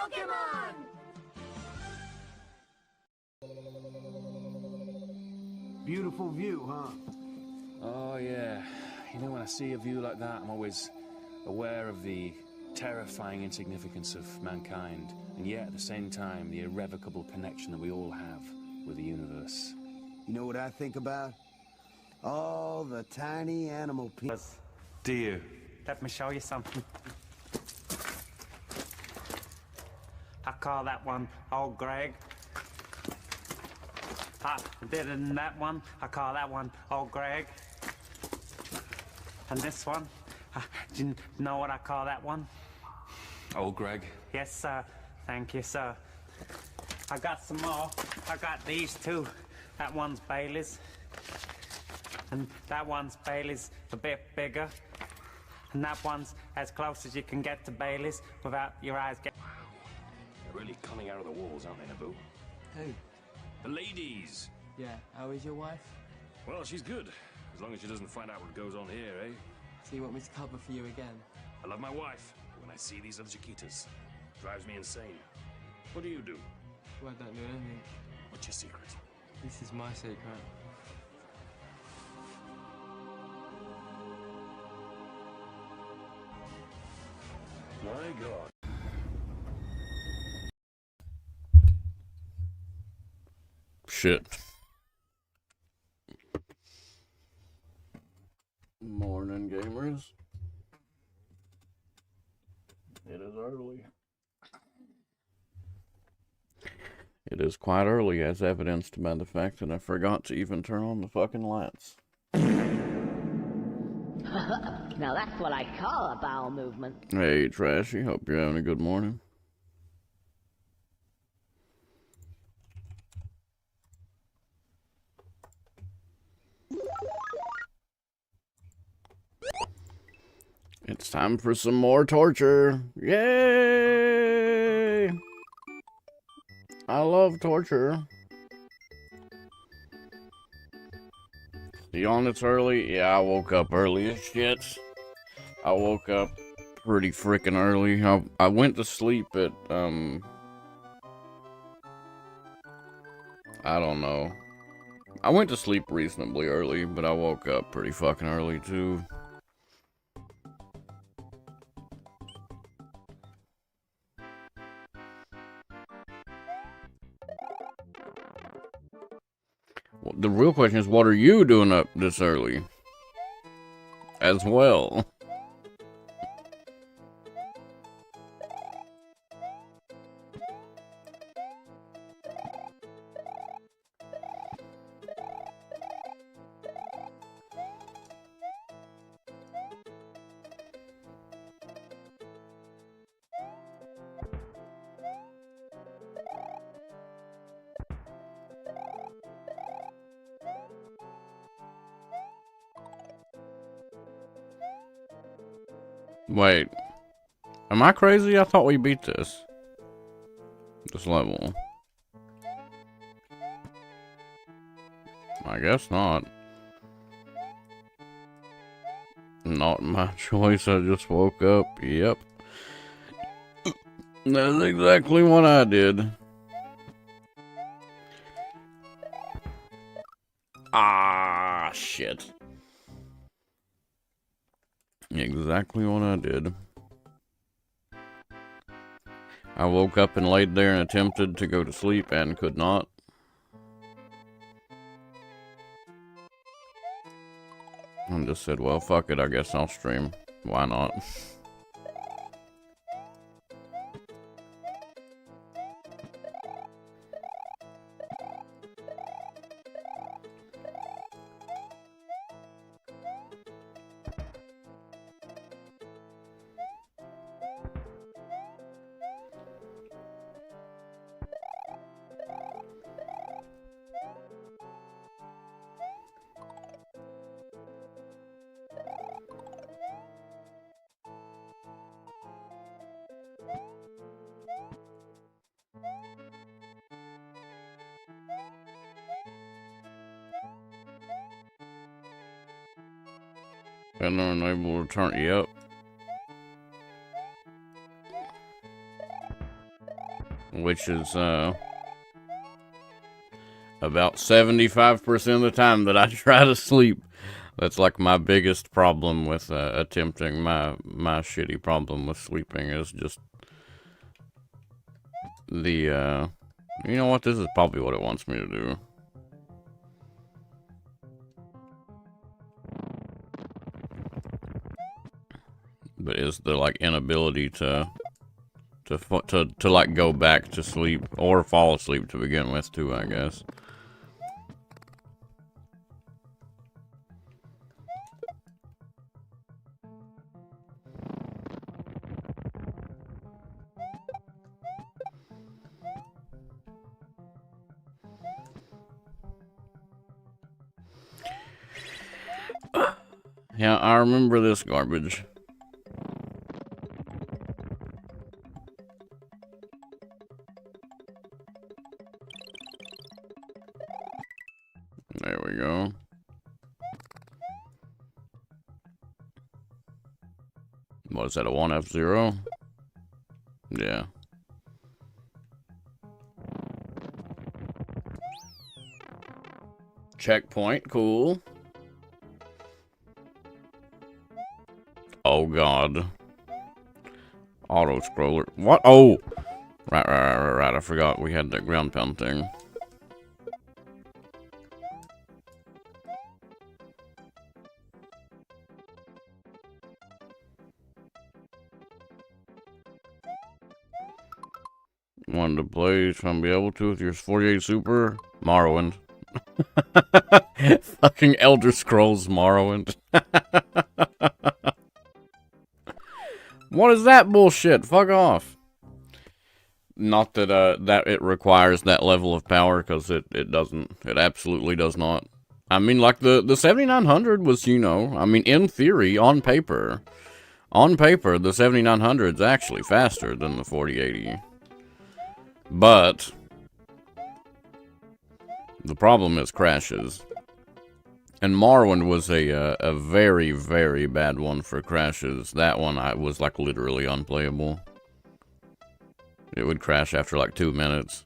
Pokemon! Beautiful view, huh? Oh, yeah. You know, when I see a view like that, I'm always aware of the terrifying insignificance of mankind, and yet at the same time, the irrevocable connection that we all have with the universe. You know what I think about? All the tiny animal people. Dear. Let me show you something. I call that one Old Greg. And that one, I call that one Old Greg. And this one, do you know what I call that one? Old Greg. Yes, sir. Thank you, sir. I got some more. I got these two. That one's Bailey's. And that one's Bailey's a bit bigger. And that one's as close as you can get to Bailey's without your eyes getting... They're really coming out of the walls, aren't they, Naboo? Who? The ladies! Yeah, how is your wife? Well, she's good. As long as she doesn't find out what goes on here, eh? So you want me to cover for you again? I love my wife. When I see these other Chiquitas, drives me insane. What do you do? Well, I don't do anything. What's your secret? This is my secret. My God. Shit. Morning, gamers. It is early. It is quite early, as evidenced by the fact that I forgot to even turn on the fucking lights. Now that's what I call a bowel movement. Hey, Trashy. Hope you're having a good morning. It's time for some more torture. Yay! I love torture. You on this early? Yeah, I woke up early as shit. I woke up pretty freaking early. I went to sleep at, I don't know. I went to sleep reasonably early, but I woke up pretty fucking early too. Well, the real question is, what are you doing up this early? As well. Wait, am I crazy? I thought we beat this level. I guess not. Not my choice, I just woke up. Yep. That's exactly what I did. Ah, shit. Exactly what I did. I woke up and laid there and attempted to go to sleep and could not. And just said, well, fuck it, I guess I'll stream. Why not? And they're unable to turn. Yep. which is about 75% of the time that I try to sleep. That's like my biggest problem with attempting my shitty problem with sleeping is just the you know what, this is probably what it wants me to do. But is the like inability to like go back to sleep or fall asleep to begin with too, I guess. Yeah, I remember this garbage. There we go. What is that, a 1F0? Yeah. Checkpoint, cool. Oh god. Auto scroller. What? Oh! Right. I forgot we had that ground pound thing. Wanted to play, trying to be able to with your 48 Super. Morrowind. Fucking Elder Scrolls Morrowind. What is that bullshit? Fuck off. Not that that it requires that level of power, because it doesn't. It absolutely does not. I mean, like the 7900 was, you know, I mean, in theory, on paper, the 7900 is actually faster than the 4080. But the problem is crashes. And Morrowind was a very, very bad one for crashes. That one was like literally unplayable. It would crash after like 2 minutes.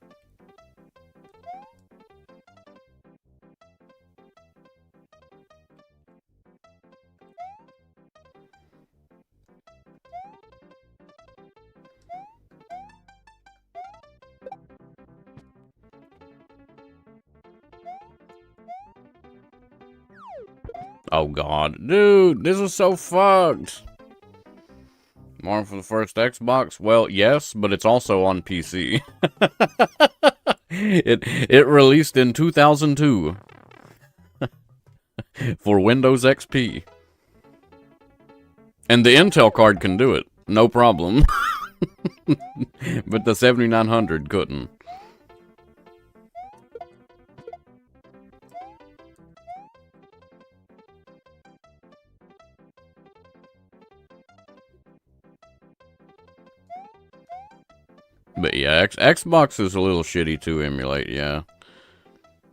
Oh god, dude, this is so fucked. More for the first Xbox? Well, yes, but it's also on PC. It released in 2002 for Windows XP. And the Intel card can do it, no problem. But the 7900 couldn't. But yeah, Xbox is a little shitty to emulate, yeah.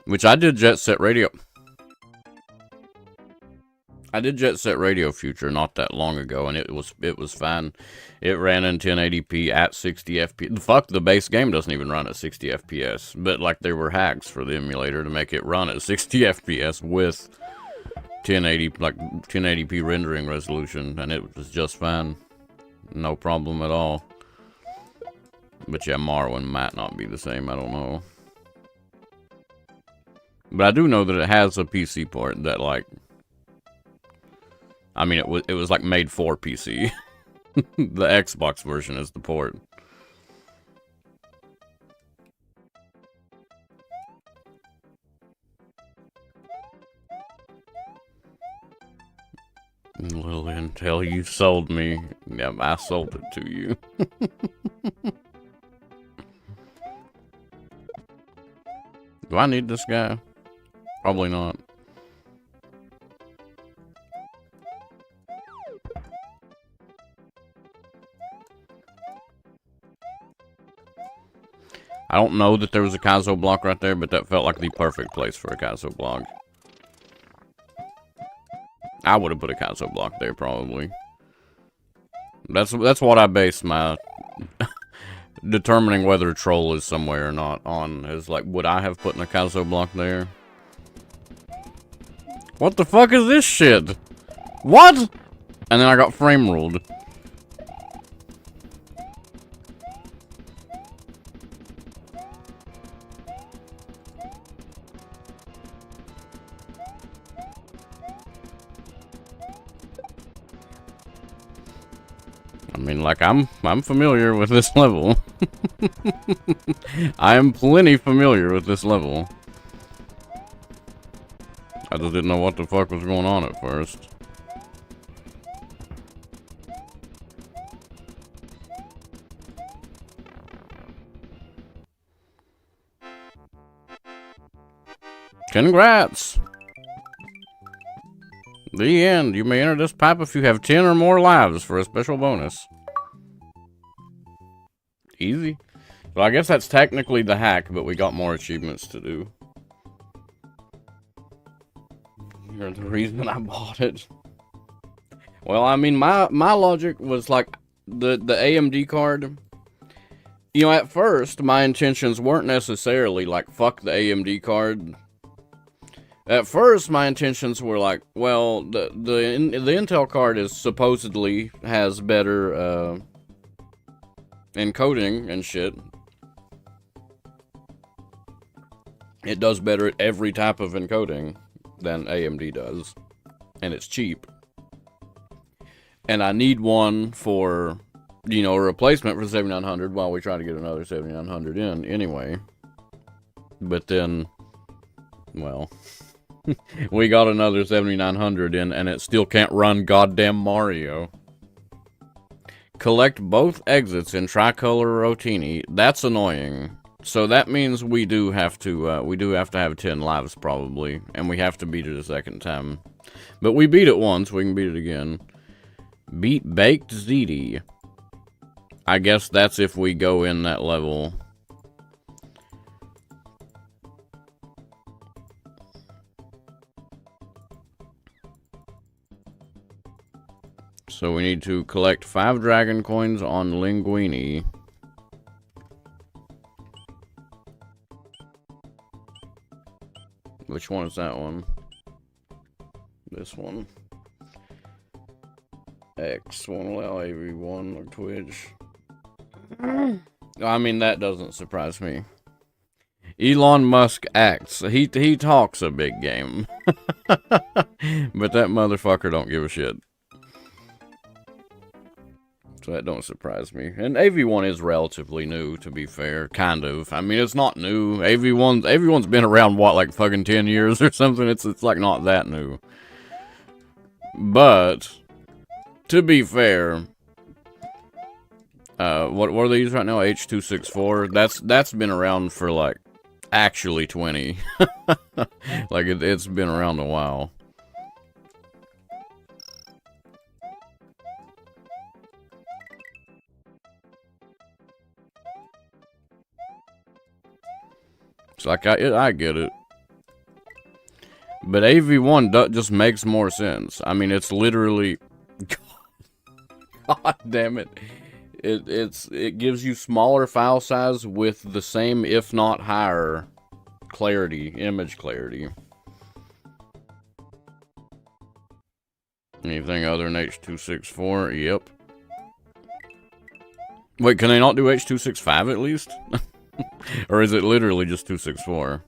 Which I did Jet Set Radio. I did Jet Set Radio Future not that long ago, and it was fine. It ran in 1080p at 60 FPS. Fuck, the base game doesn't even run at 60 FPS. But like there were hacks for the emulator to make it run at 60 FPS with 1080p rendering resolution, and it was just fine. No problem at all. But yeah, Morrowind might not be the same, I don't know. But I do know that it has a PC port that, like... I mean, it was like made for PC. The Xbox version is the port. Little intel, you sold me. Yeah, I sold it to you. Do I need this guy? Probably not. I don't know that there was a Kaizo block right there, but that felt like the perfect place for a Kaizo block. I would have put a Kaizo block there, probably. That's what I base my determining whether a troll is somewhere or not on is like, would I have put an Akazo block there? What the fuck is this shit? What? And then I got frame ruled. I mean, like, I'm familiar with this level. I am plenty familiar with this level. I just didn't know what the fuck was going on at first. Congrats! The end. You may enter this pipe if you have 10 or more lives for a special bonus. Easy. Well, I guess that's technically the hack, but we got more achievements to do. You're the reason I bought it. Well, I mean, my logic was like the AMD card. You know, at first, my intentions weren't necessarily like, fuck the AMD card. At first, my intentions were like, well, the Intel card is supposedly has better encoding and shit. It does better at every type of encoding than AMD does, and it's cheap. And I need one for, you know, a replacement for 7900 while we try to get another 7900 in anyway. But then, well, we got another 7900 in, and it still can't run goddamn Mario. Collect both exits in Tricolor Rotini. That's annoying. So that means we do have to have 10 lives probably, and we have to beat it a second time. But we beat it once, we can beat it again. Beat Baked ZD. I guess that's if we go in that level. So we need to collect 5 dragon coins on Linguini. Which one is that one? This one. X won't allow AV1 or Twitch. I mean, that doesn't surprise me. Elon Musk acts. He talks a big game. But that motherfucker don't give a shit. So that don't surprise me. And AV1 is relatively new, to be fair. Kind of. I mean, it's not new. AV1's been around, what, like fucking 10 years or something? It's like not that new. But, to be fair, what are they using right now? H.264? That's been around for, like, actually 20. Like, it's been around a while. It's like, I get it. But AV1 just makes more sense. I mean, it's literally... God damn it. It gives you smaller file size with the same, if not higher, clarity, image clarity. Anything other than H.264? Yep. Wait, can they not do H.265 at least? Or is it literally just 264?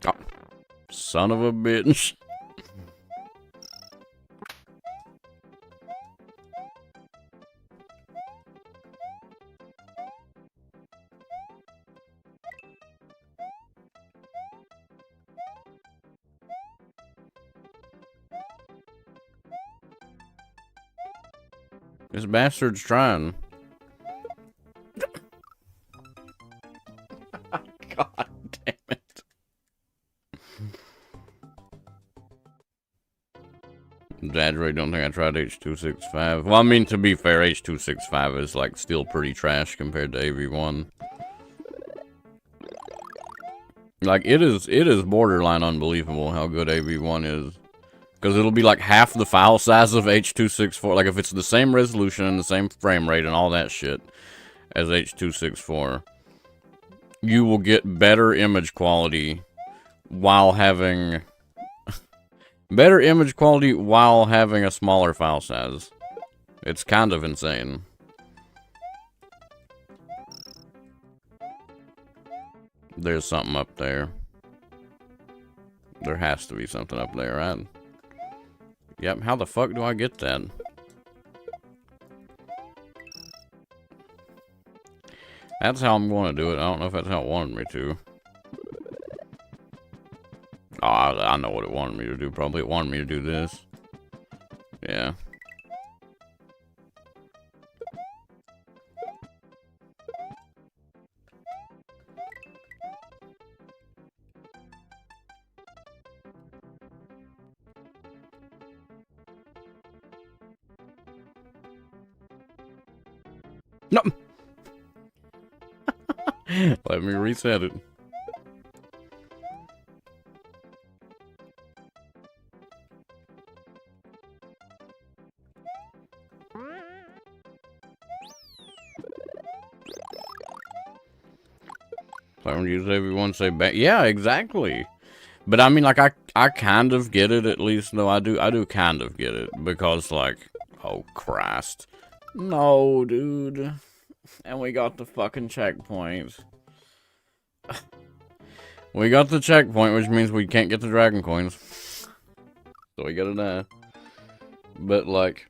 Oh, son of a bitch. This bastard's trying. God damn it. Exaggerate, don't think I tried H.265. Well, I mean, to be fair, H.265 is, like, still pretty trash compared to AV1. Like, it is borderline unbelievable how good AV1 is Because it'll be like half the file size of H.264. Like if it's the same resolution and the same frame rate and all that shit as H.264, you will get better image quality while having... better image quality while having a smaller file size. It's kind of insane. There's something up there. There has to be something up there, right? Yep, how the fuck do I get that? That's how I'm going to do it. I don't know if that's how it wanted me to. Oh, I know what it wanted me to do. Probably it wanted me to do this. Yeah. No. Let me reset it. Don't use everyone say back. Yeah, exactly. But I mean, like, I kind of get it, at least. No, I do kind of get it. Because, like, oh, Christ. No, dude. And we got the fucking checkpoint. We got the checkpoint, which means we can't get the dragon coins. So we gotta die. But, like,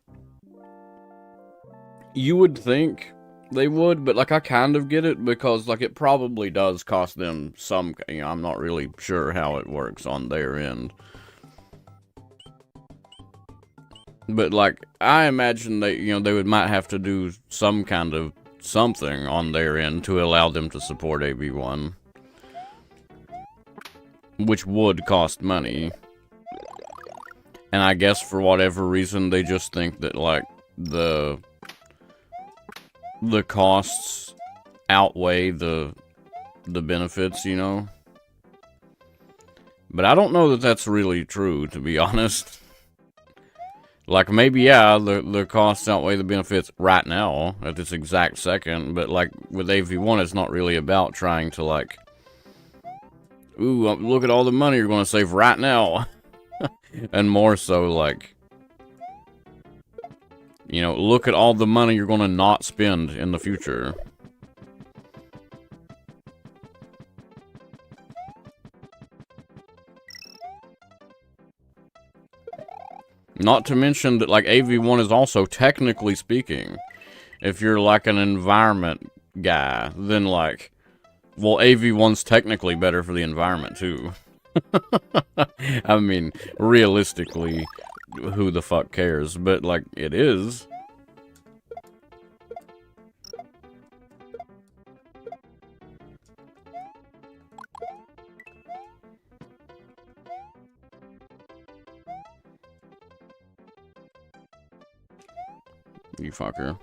you would think they would, but, like, I kind of get it, because, like, it probably does cost them some, you know, I'm not really sure how it works on their end. But, like, I imagine they, you know, they might have to do some kind of something on their end to allow them to support AV1. Which would cost money. And I guess for whatever reason, they just think that, like, the costs outweigh the benefits, you know? But I don't know that that's really true, to be honest. Like, maybe, yeah, the costs outweigh the benefits right now, at this exact second, but, like, with AV1, it's not really about trying to, like, ooh, look at all the money you're gonna save right now. And more so, like, you know, look at all the money you're gonna not spend in the future. Not to mention that, like, AV1 is also, technically speaking, if you're, like, an environment guy, then, like, well, AV1's technically better for the environment, too. I mean, realistically, who the fuck cares? But, like, it is. You fucker.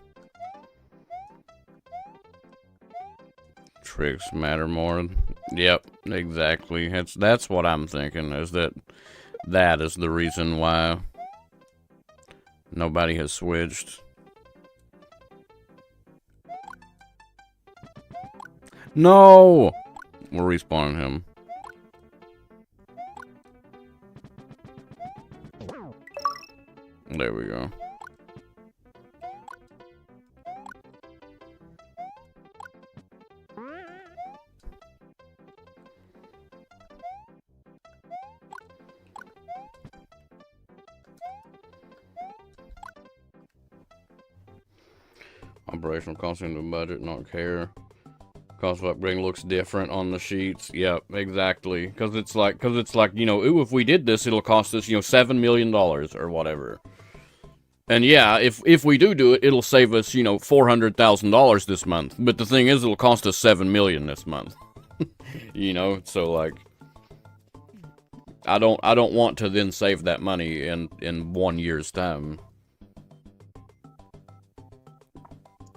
Tricks matter more. Yep, exactly. That's what I'm thinking, is that is the reason why nobody has switched. No! We're respawning him. There we go. Operational cost into budget, not care. Cost of upgrading looks different on the sheets. Yep, exactly. Because it's like, you know, ooh, if we did this, it'll cost us, you know, $7 million or whatever. And yeah, if we do it, it'll save us, you know, $400,000 this month. But the thing is, it'll cost us $7 million this month. You know, so like, I don't want to then save that money in 1 year's time.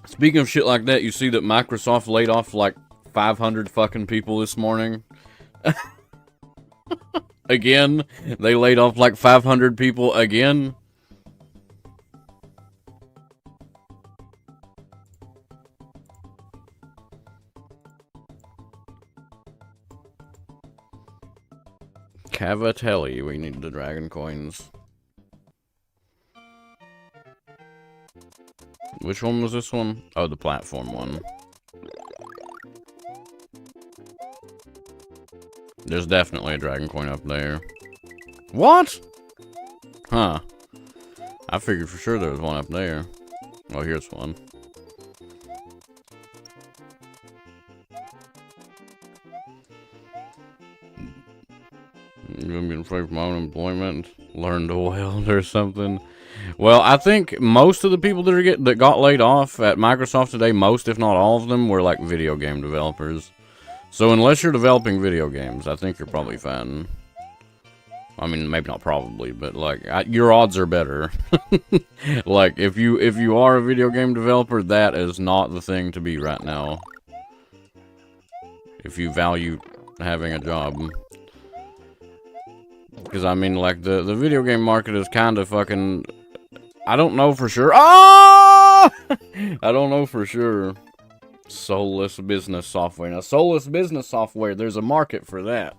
Speaking of shit like that, you see that Microsoft laid off like 500 fucking people this morning? Again? They laid off like 500 people again? Cavatelli, we need the dragon coins. Which one was this one? Oh, the platform one. There's definitely a dragon coin up there. What? Huh. I figured for sure there was one up there. Oh, here's one. I'm getting free from my own employment. Learn to weld or something. Well, I think most of the people that got laid off at Microsoft today, most if not all of them, were like video game developers. So unless you're developing video games, I think you're probably fine. I mean, maybe not probably, but like your odds are better. Like if you are a video game developer, that is not the thing to be right now. If you value having a job. Because I mean, like the video game market is kind of fucking. I don't know for sure. Ah! I don't know for sure. Soulless business software. Now, soulless business software, there's a market for that.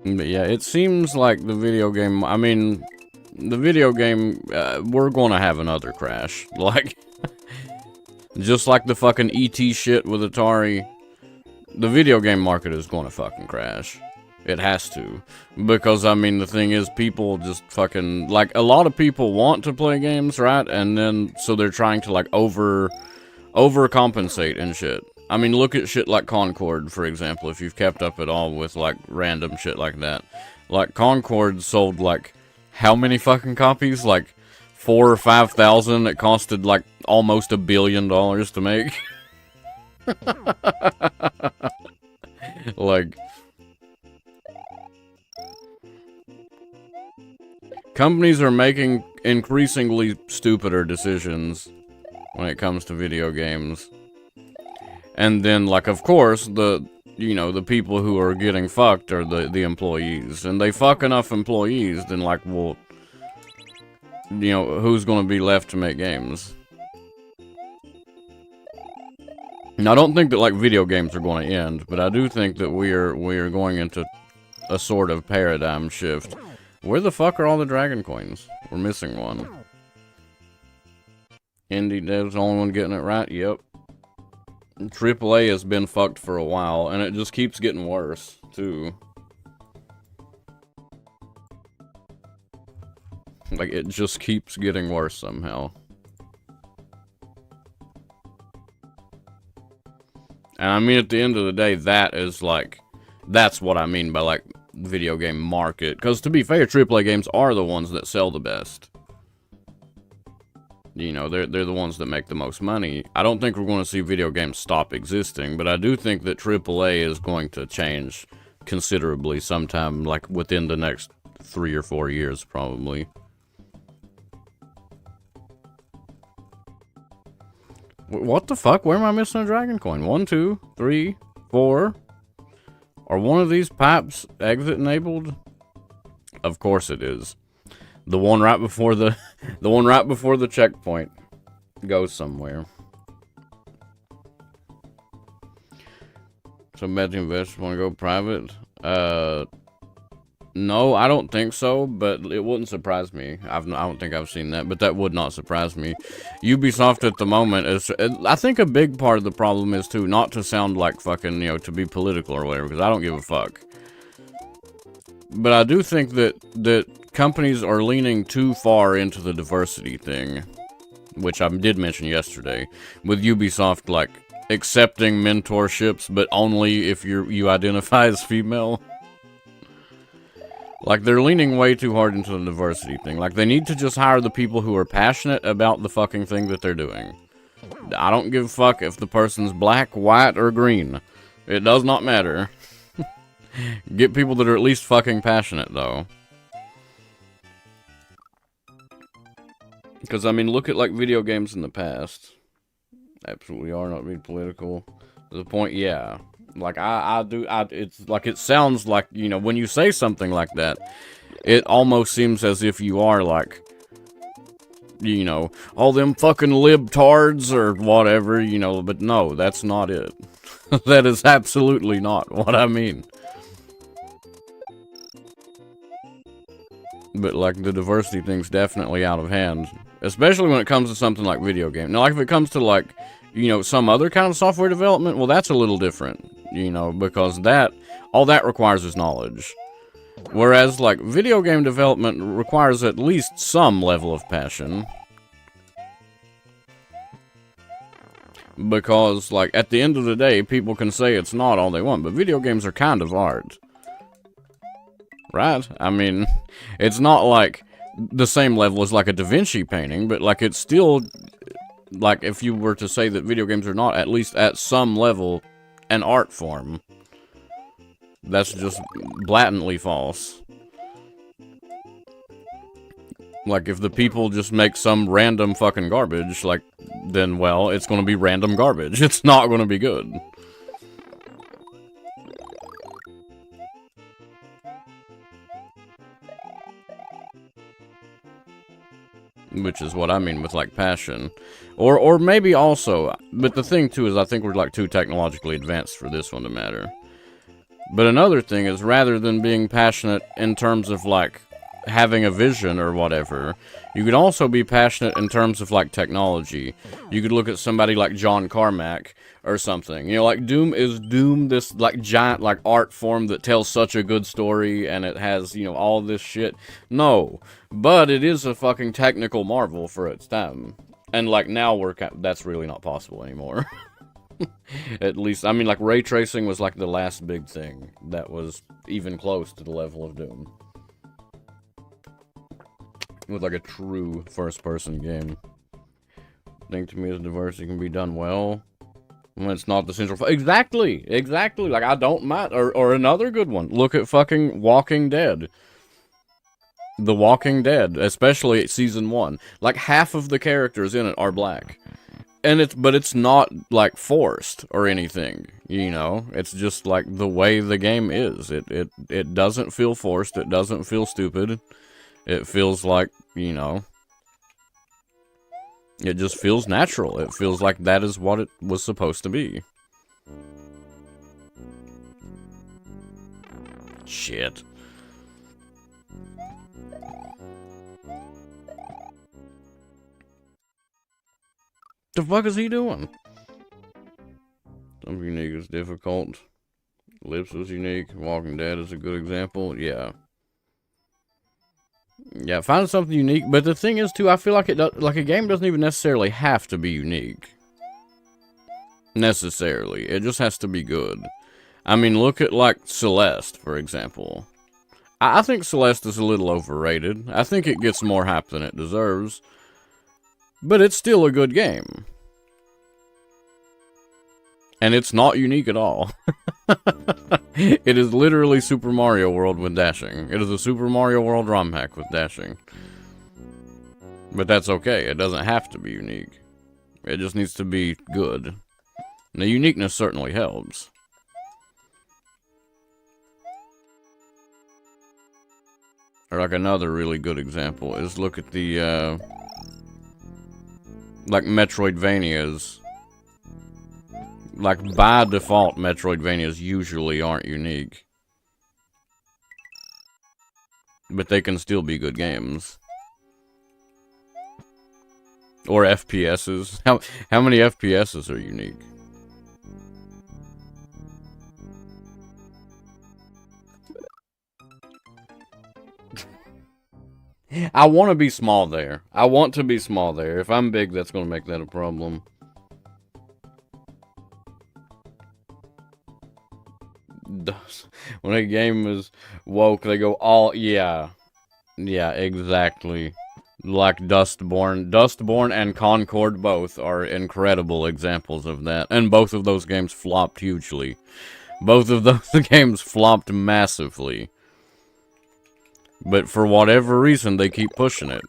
But yeah, it seems like the video game, I mean, the video game, we're gonna have another crash. Like, just like the fucking ET shit with Atari, the video game market is gonna fucking crash. It has to. Because, I mean, the thing is, people just fucking, like, a lot of people want to play games, right? And then, so they're trying to, like, overcompensate and shit. I mean, look at shit like Concord, for example, if you've kept up at all with, like, random shit like that. Like, Concord sold, like, how many fucking copies? Like, 4,000 or 5,000. It costed, like, almost $1 billion to make. Like... companies are making increasingly stupider decisions when it comes to video games. And then, like, of course, the people who are getting fucked are the employees. And they fuck enough employees, then, like, well, who's gonna be left to make games? Now, I don't think that, like, video games are going to end, but I do think that we are going into a sort of paradigm shift. Where the fuck are all the dragon coins? We're missing one. Indie dev's the only one getting it right? Yep. AAA has been fucked for a while, and it just keeps getting worse, too. Like, it just keeps getting worse somehow. And I mean, at the end of the day, that is, like... that's what I mean by, like... video game market, because to be fair, AAA games are the ones that sell the best. They're the ones that make the most money. I don't think we're going to see video games stop existing, but I do think that AAA is going to change considerably sometime, like, within the next 3 or 4 years, probably. What the fuck? Where am I missing a dragon coin? 1, 2, 3, 4... Are one of these pipes exit enabled? Of course it is. The one right before the checkpoint goes somewhere. So bet the investors want to go private? No, I don't think so, but it wouldn't surprise me. I don't think I've seen that, but that would not surprise me. Ubisoft at the moment is... I think a big part of the problem is, too, not to sound like fucking, to be political or whatever, because I don't give a fuck. But I do think that companies are leaning too far into the diversity thing, which I did mention yesterday, with Ubisoft, like, accepting mentorships, but only if you identify as female. Like, they're leaning way too hard into the diversity thing. Like, they need to just hire the people who are passionate about the fucking thing that they're doing. I don't give a fuck if the person's black, white, or green. It does not matter. Get people that are at least fucking passionate, though. Because, I mean, look at, like, video games in the past. Absolutely are not being political. The point, yeah. Like, it's like, it sounds like, you know, when you say something like that, it almost seems as if you are, like, you know, all them fucking libtards or whatever, you know, but no, that's not it. That is absolutely not what I mean. But, like, the diversity thing's definitely out of hand. Especially when it comes to something like video game. Now, like, if it comes to, like, you know, some other kind of software development, well, that's a little different, you know, because all that requires is knowledge. Whereas, like, video game development requires at least some level of passion. Because, like, at the end of the day, people can say it's not all they want, but video games are kind of art. Right? I mean, it's not, like, the same level as, like, a Da Vinci painting, but, like, it's still, like, if you were to say that video games are not, at least at some level, an art form. That's just blatantly false. Like, if the people just make some random fucking garbage, like, then, well, it's gonna be random garbage. It's not gonna be good. Which is what I mean with, like, passion. Or maybe also, but the thing, too, is I think we're, like, too technologically advanced for this one to matter. But another thing is, rather than being passionate in terms of, like, having a vision or whatever, you could also be passionate in terms of, like, technology. You could look at somebody like John Carmack or something. You know, like, Doom, this, like, giant, like, art form that tells such a good story and it has, you know, all this shit? No. But it is a fucking technical marvel for its time. And, like, now that's really not possible anymore. At least, I mean, like, ray tracing was, like, the last big thing that was even close to the level of Doom. With, like, a true first-person game. I think, to me, as diversity can be done well when it's not the central... Exactly! Like, I don't mind. Or another good one. Look at fucking Walking Dead. The Walking Dead, especially Season 1. Like, half of the characters in it are black. But it's not, like, forced or anything, you know? It's just, like, the way the game is. It doesn't feel forced. It doesn't feel stupid. It feels like, you know... It just feels natural. It feels like that is what it was supposed to be. Shit. The fuck is he doing? Some unique is difficult. Lips was unique. Walking Dead is a good example. Yeah. Yeah, find something unique. But the thing is, too, I feel like a game doesn't even necessarily have to be unique. Necessarily. It just has to be good. I mean, look at, like, Celeste, for example. I think Celeste is a little overrated. I think it gets more hype than it deserves. But it's still a good game. And it's not unique at all. It is literally Super Mario World with dashing. It is a Super Mario World ROM hack with dashing. But that's okay. It doesn't have to be unique. It just needs to be good. The uniqueness certainly helps. Or like another really good example is look at the, like Metroidvanias. Like, by default, Metroidvanias usually aren't unique. But they can still be good games. Or FPSs. How many FPSs are unique? I want to be small there. I want to be small there. If I'm big, that's going to make that a problem. When a game is woke, they go all... Yeah. Yeah, exactly. Like Dustborn. Dustborn and Concord both are incredible examples of that. And both of those games flopped hugely. Both of those games flopped massively. But for whatever reason, they keep pushing it.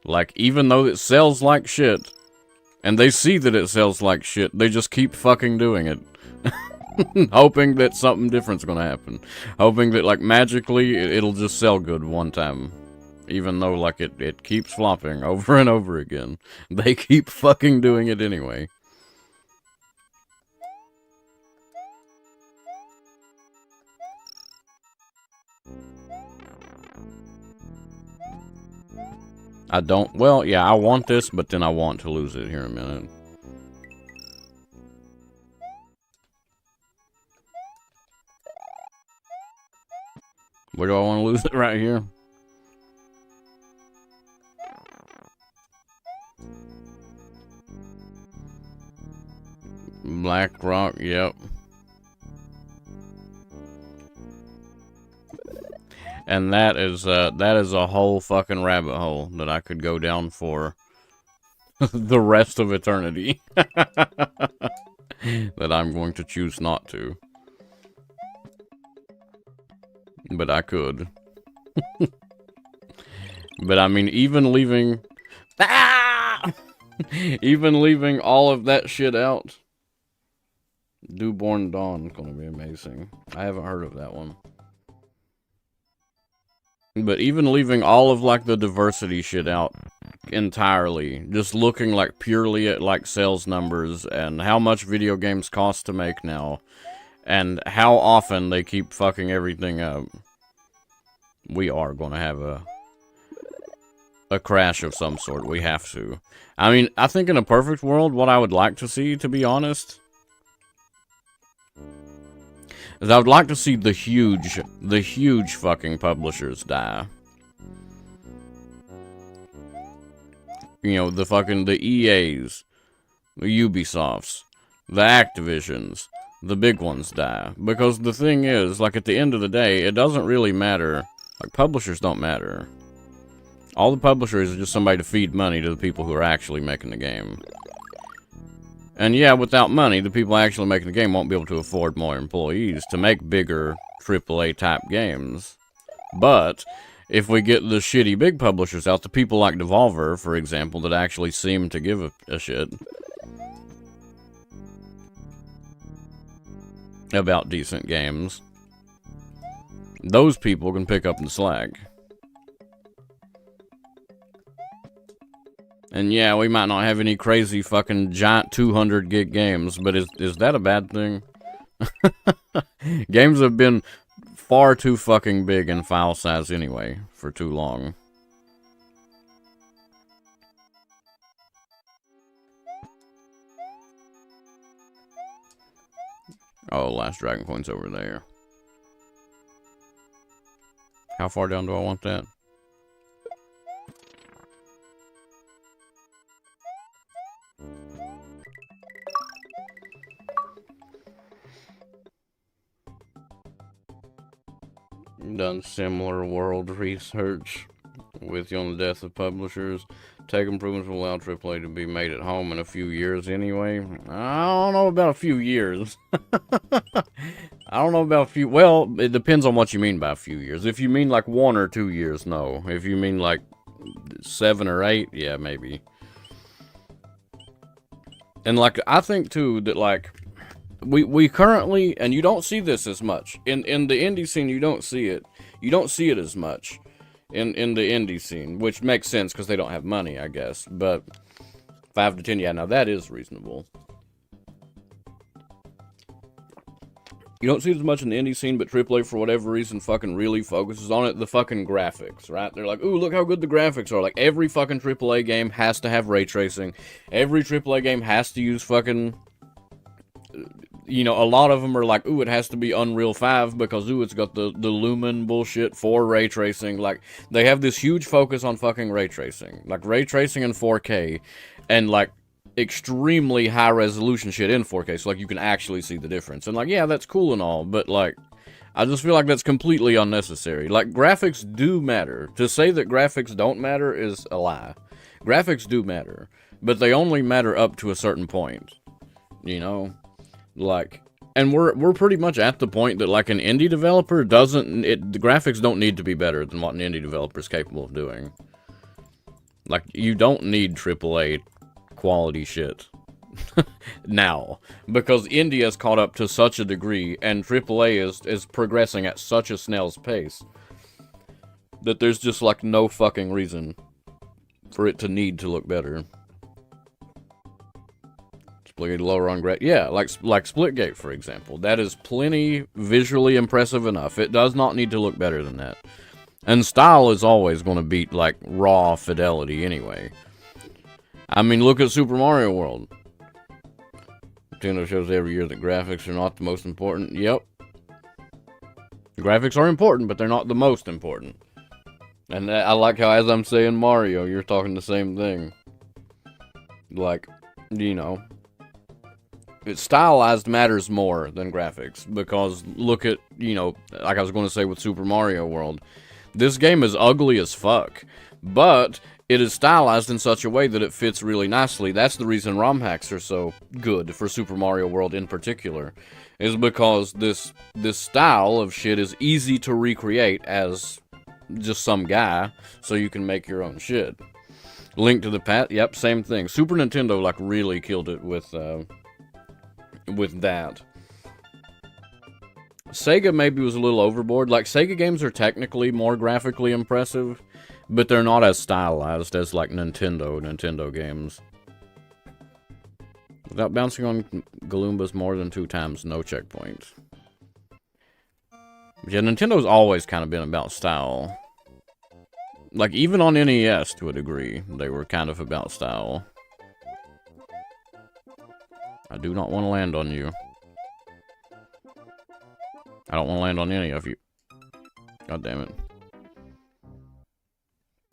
Like, even though it sells like shit, And they see that it sells like shit. They just keep fucking doing it. Hoping that something different's gonna happen. Hoping that, like, magically it'll just sell good one time. Even though, like, it keeps flopping over and over again. They keep fucking doing it anyway. I don't, well, yeah, I want this, but then I want to lose it here in a minute. Where do I want to lose it? Right here? Black Rock, yep. And that is a whole fucking rabbit hole that I could go down for the rest of eternity. That I'm going to choose not to. But I could. But I mean, even leaving... Ah! Even leaving all of that shit out. Dewborn Dawn is going to be amazing. I haven't heard of that one. But even leaving all of, like, the diversity shit out entirely, just looking, like, purely at, like, sales numbers and how much video games cost to make now, and how often they keep fucking everything up, we are going to have a crash of some sort. We have to. I mean, I think in a perfect world, what I would like to see, to be honest, is I would like to see the huge fucking publishers die. You know, the EAs, the Ubisofts, the Activisions, the big ones die. Because the thing is, like, at the end of the day, it doesn't really matter. Like, publishers don't matter. All the publishers are just somebody to feed money to the people who are actually making the game. And yeah, without money, the people actually making the game won't be able to afford more employees to make bigger AAA type games. But if we get the shitty big publishers out, the people like Devolver, for example, that actually seem to give a shit about decent games, those people can pick up the slack. And yeah, we might not have any crazy fucking giant 200 gig games, but is that a bad thing? Games have been far too fucking big in file size anyway, for too long. Oh, Last Dragon Coin's over there. How far down do I want that? Done similar world research with you on the death of publishers. Tech improvements will allow AAA to be made at home in a few years anyway. I don't know about a few years. I don't know about a few. Well, it depends on what you mean by a few years. If you mean like 1 or 2 years, no. If you mean like 7 or 8, yeah, maybe. And like, I think too that like, we currently, and you don't see this as much in the indie scene. You don't see it. You don't see it as much in the indie scene, which makes sense because they don't have money, I guess. But 5 to 10, yeah, now that is reasonable. You don't see it as much in the indie scene, but AAA, for whatever reason, fucking really focuses on it. The fucking graphics, right? They're like, ooh, look how good the graphics are. Like, every fucking AAA game has to have ray tracing. Every AAA game has to use fucking... You know, a lot of them are like, ooh, it has to be Unreal 5 because, ooh, it's got the Lumen bullshit for ray tracing. Like, they have this huge focus on fucking ray tracing. Like, ray tracing in 4K and, like, extremely high resolution shit in 4K. So, like, you can actually see the difference. And, like, yeah, that's cool and all, but, like, I just feel like that's completely unnecessary. Like, graphics do matter. To say that graphics don't matter is a lie. Graphics do matter, but they only matter up to a certain point. You know? Like, and we're pretty much at the point that, like, an indie developer doesn't, the graphics don't need to be better than what an indie developer is capable of doing. Like, you don't need AAA quality shit. Now, because India has caught up to such a degree, and AAA is progressing at such a snail's pace, that there's just, like, no fucking reason for it to need to look better. Splitgate lower on yeah, like Splitgate, for example. That is plenty visually impressive enough. It does not need to look better than that. And style is always going to beat, like, raw fidelity anyway. I mean, look at Super Mario World. Nintendo shows every year that graphics are not the most important. Yep. Graphics are important, but they're not the most important. And I like how, as I'm saying Mario, you're talking the same thing. Like, you know, stylized matters more than graphics. Because look at, you know, like I was going to say with Super Mario World. This game is ugly as fuck. But it is stylized in such a way that it fits really nicely. That's the reason ROM hacks are so good for Super Mario World in particular. Is because this style of shit is easy to recreate as just some guy, so you can make your own shit. Link to the Past, yep, same thing. Super Nintendo, like, really killed it with that. Sega maybe was a little overboard. Like, Sega games are technically more graphically impressive, but they're not as stylized as, like, Nintendo games. Without bouncing on Galoombas more than 2 times, no checkpoints. Yeah, Nintendo's always kind of been about style. Like, even on NES, to a degree, they were kind of about style. I do not want to land on you. I don't want to land on any of you. God damn it.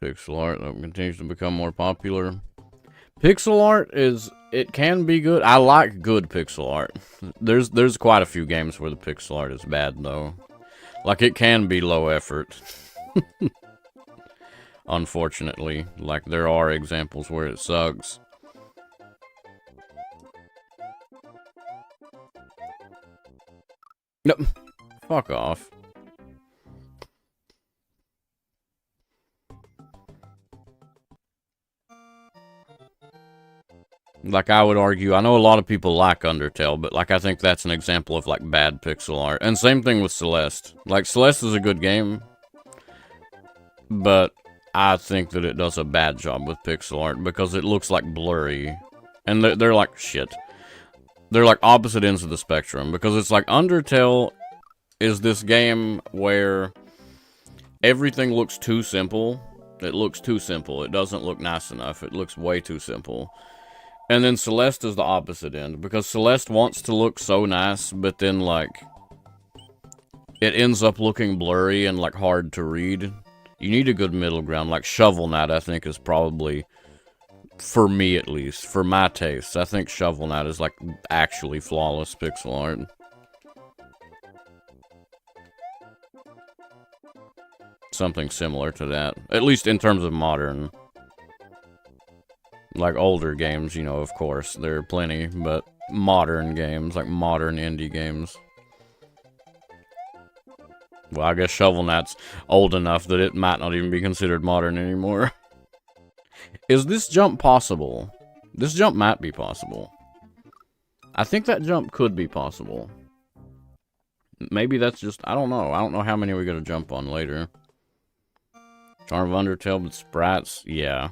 Pixel art that continues to become more popular. Pixel art it can be good. I like good pixel art. There's quite a few games where the pixel art is bad, though. Like, it can be low effort. Unfortunately. Like, there are examples where it sucks. Nope. Fuck off. Like, I would argue, I know a lot of people like Undertale, but, like, I think that's an example of, like, bad pixel art. And same thing with Celeste. Like, Celeste is a good game, but I think that it does a bad job with pixel art because it looks, like, blurry. And they're like, shit. They're, like, opposite ends of the spectrum, because it's like Undertale is this game where everything looks too simple. It looks too simple. It doesn't look nice enough. It looks way too simple. And then Celeste is the opposite end, because Celeste wants to look so nice, but then, like, it ends up looking blurry and, like, hard to read. You need a good middle ground. Like, Shovel Knight, I think, is probably, for me at least, for my taste, I think Shovel Knight is, like, actually flawless pixel art. Something similar to that, at least in terms of modern. Like, older games, you know, of course, there are plenty, but modern games, like modern indie games. Well, I guess Shovel Knight's old enough that it might not even be considered modern anymore. Is this jump possible? This jump might be possible. I think that jump could be possible. Maybe that's just, I don't know. I don't know how many we gotta jump on later. Charm of Undertale with sprites, yeah.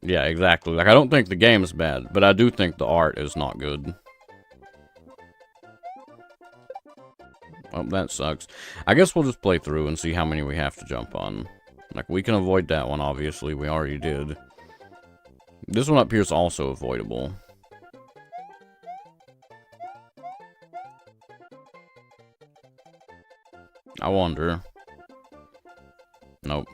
Yeah, exactly. Like, I don't think the game is bad, but I do think the art is not good. Oh, that sucks. I guess we'll just play through and see how many we have to jump on. Like, we can avoid that one, obviously. We already did. This one up here is also avoidable. I wonder. Nope.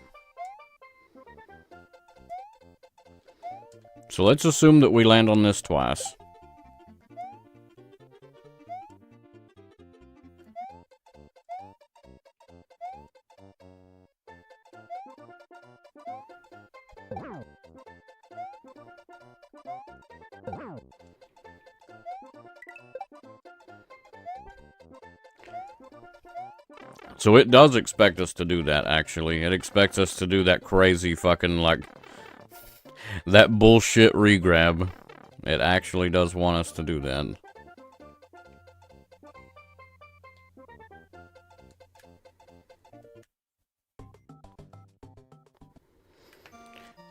So let's assume that we land on this twice. So it does expect us to do that, actually. It expects us to do that crazy fucking, like... That bullshit regrab. It actually does want us to do that.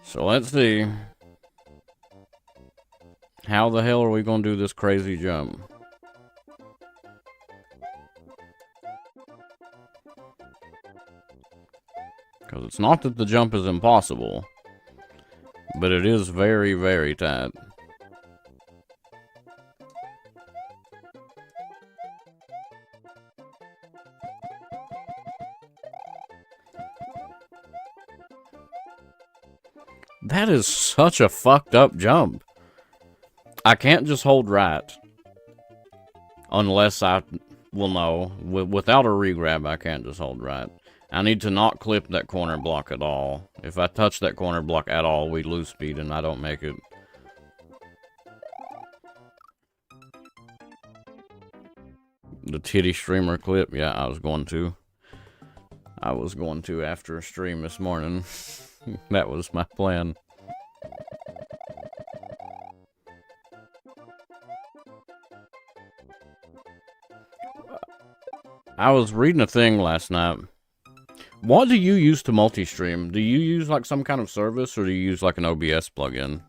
So let's see. How the hell are we gonna do this crazy jump? Because it's not that the jump is impossible, but it is very, very tight. That is such a fucked up jump. I can't just hold right. Unless I... Well, no. Without a regrab, I can't just hold right. I need to not clip that corner block at all. If I touch that corner block at all, we lose speed and I don't make it. The titty streamer clip? Yeah, I was going to. I was going to after a stream this morning. That was my plan. I was reading a thing last night. What do you use to multi-stream? Do you use like some kind of service or do you use like an OBS plugin?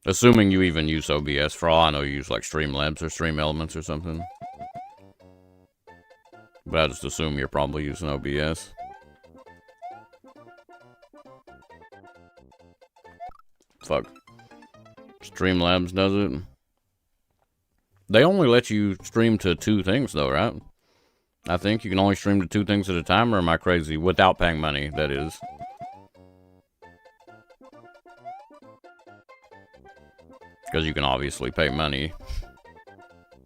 Assuming you even use OBS. For all I know, you use like Streamlabs or Stream Elements or something. But I just assume you're probably using OBS. Fuck. Streamlabs does it. They only let you stream to 2 things though, right? I think you can only stream to 2 things at a time, or am I crazy? Without paying money, that is. Because you can obviously pay money.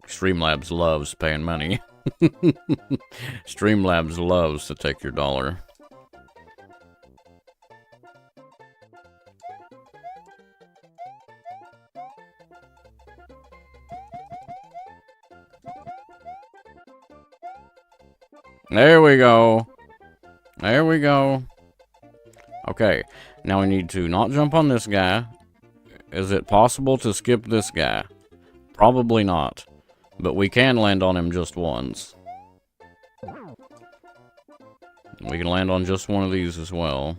Streamlabs loves paying money. Streamlabs loves to take your dollar. There we go. There we go. Okay, now we need to not jump on this guy. Is it possible to skip this guy? Probably not. But we can land on him just once. We can land on just one of these as well.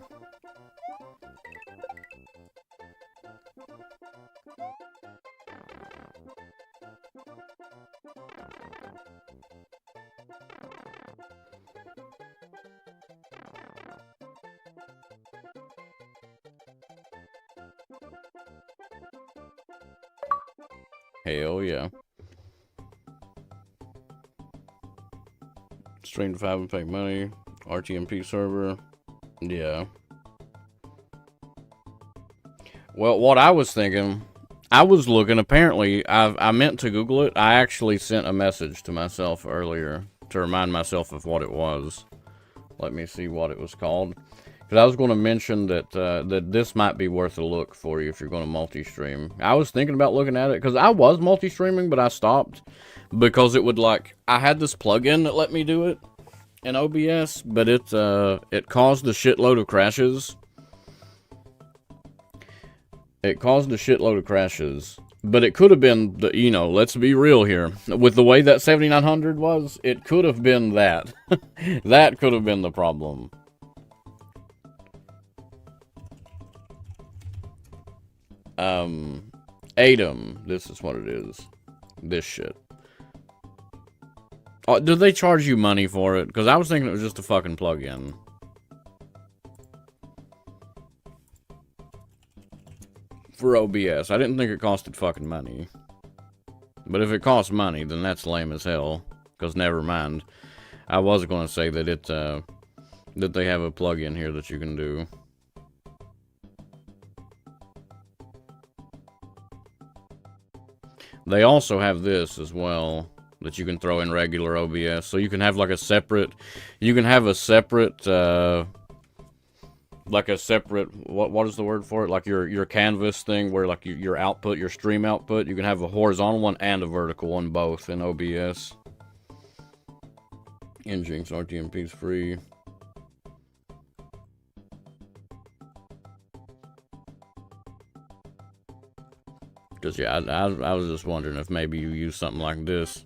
Hell yeah. Stream to 5 and pay money. RTMP server. Yeah. Well, what I was thinking, I was looking, apparently, I meant to Google it. I actually sent a message to myself earlier to remind myself of what it was. Let me see what it was called. Because I was going to mention that that this might be worth a look for you if you're going to multi-stream. I was thinking about looking at it, because I was multi-streaming, but I stopped. Because it would, like, I had this plugin that let me do it in OBS, but it caused a shitload of crashes. It caused a shitload of crashes. But it could have been, you know, let's be real here. With the way that 7900 was, it could have been that. That could have been the problem. Atom. This is what it is. This shit. Oh, do they charge you money for it? Because I was thinking it was just a fucking plug-in. For OBS. I didn't think it costed fucking money. But if it costs money, then that's lame as hell. Because never mind. I was going to say that it, that they have a plug-in here that you can do. They also have this as well that you can throw in regular OBS. So you can have like a separate, you can have a separate, like a separate, what is the word for it? Like your canvas thing where like your output, your stream output, you can have a horizontal one and a vertical one both in OBS. Nginx RTMP is free. Because, yeah, I was just wondering if maybe you use something like this.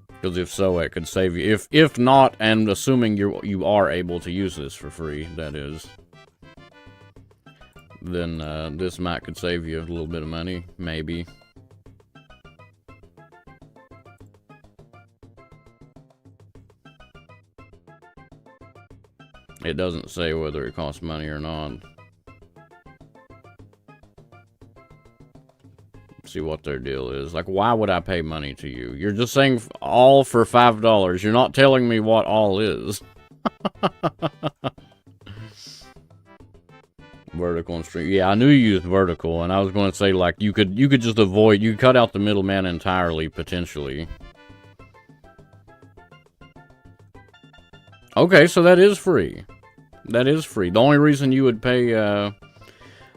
Because if so, it could save you. If not, and assuming you are able to use this for free, that is, then this might could save you a little bit of money, maybe. It doesn't say whether it costs money or not. See what their deal is. Like, why would I pay money to you? You're just saying all for $5. You're not telling me what all is. Vertical and stream. Yeah, I knew you used vertical, and I was going to say, like, you could just avoid, you could cut out the middleman entirely, potentially. Okay, so that is free. That is free. The only reason you would pay,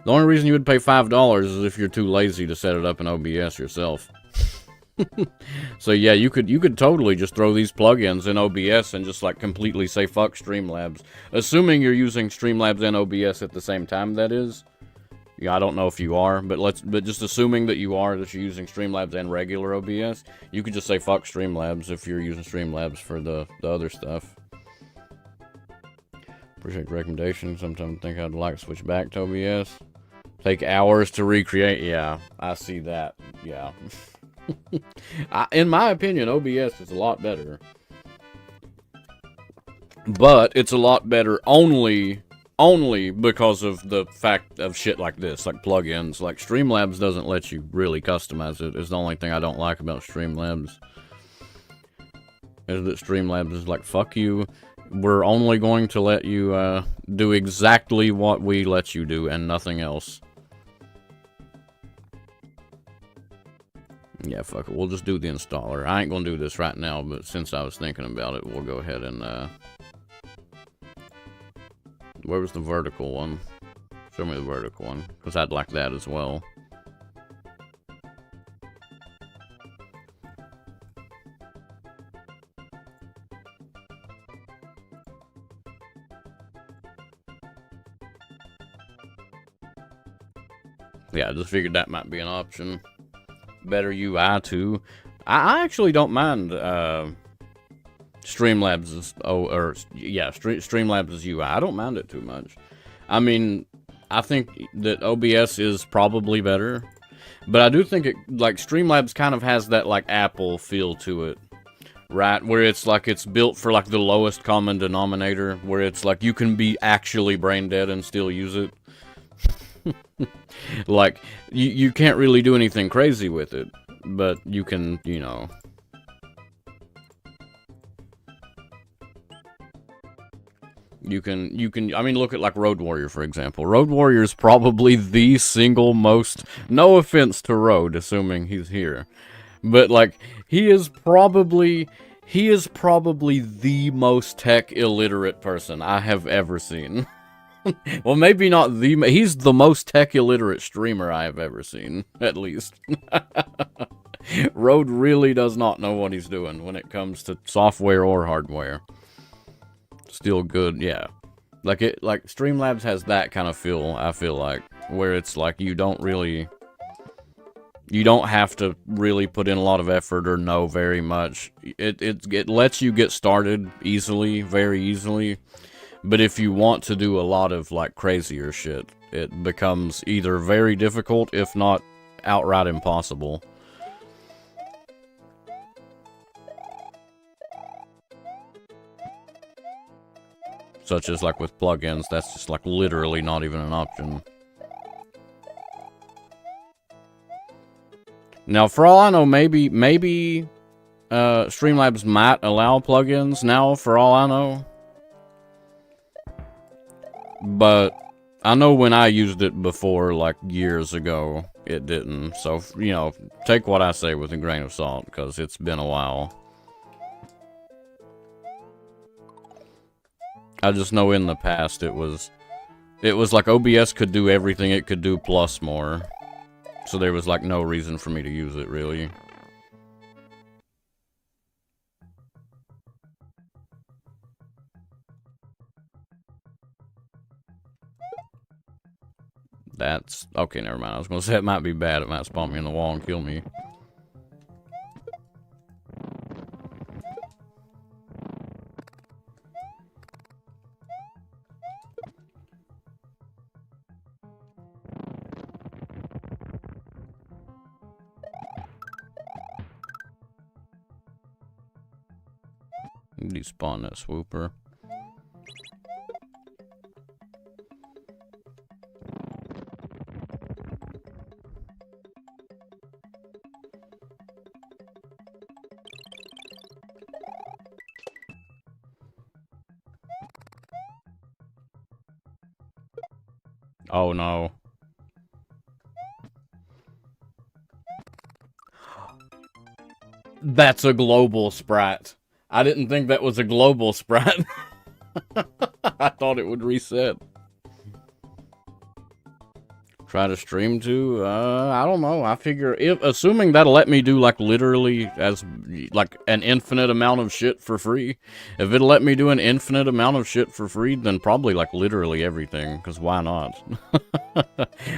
$5 is if you're too lazy to set it up in OBS yourself. So yeah, you could totally just throw these plugins in OBS and just like completely say fuck Streamlabs. Assuming you're using Streamlabs and OBS at the same time, that is. Yeah, I don't know if you are, but just assuming that you are, that you're using Streamlabs and regular OBS, you could just say fuck Streamlabs if you're using Streamlabs for the other stuff. Appreciate the recommendation. Sometimes I think I'd like to switch back to OBS. Take hours to recreate. Yeah, I see that. Yeah. In my opinion, OBS is a lot better. But it's a lot better only because of the fact of shit like this, like plugins. Like Streamlabs doesn't let you really customize it. It's the only thing I don't like about Streamlabs. Is that Streamlabs is like, fuck you. We're only going to let you do exactly what we let you do and nothing else. Yeah, fuck it. We'll just do the installer. I ain't gonna do this right now, but since I was thinking about it, we'll go ahead and, where was the vertical one? Show me the vertical one, because I'd like that as well. Yeah, I just figured that might be an option. Better UI too. I actually don't mind Streamlabs' Streamlabs' UI. I don't mind it too much. I mean, I think that OBS is probably better, but I do think it, like, Streamlabs kind of has that like Apple feel to it, right? Where it's like it's built for like the lowest common denominator, where it's like you can be actually brain dead and still use it. Like, you can't really do anything crazy with it, but you can, you know. You can, I mean, look at, like, Road Warrior, for example. Road Warrior is probably the single most, no offense to Road, assuming he's here, but, like, he is probably the most tech illiterate person I have ever seen. Well, maybe not the... He's the most tech-illiterate streamer I have ever seen, at least. Road really does not know what he's doing when it comes to software or hardware. Still good, yeah. Like, Streamlabs has that kind of feel, I feel like, where it's like you don't have to really put in a lot of effort or know very much. It lets you get started easily, very easily. But if you want to do a lot of, like, crazier shit, it becomes either very difficult, if not outright impossible. Such as, like, with plugins, that's just, like, literally not even an option. Now, for all I know, maybe Streamlabs might allow plugins now, for all I know. But I know when I used it before, like, years ago, it didn't. So, you know, take what I say with a grain of salt, because it's been a while. I just know in the past it was like OBS could do everything it could do plus more. So there was, like, no reason for me to use it, really. That's... Okay, never mind. I was gonna say it might be bad. It might spawn me in the wall and kill me. Despawn that swooper. Oh no. That's a global sprite. I didn't think that was a global sprite. I thought it would reset. Try to stream to? I don't know. I figure assuming that'll let me do like literally as like an infinite amount of shit for free. If it'll let me do an infinite amount of shit for free, then probably like literally everything. Because why not?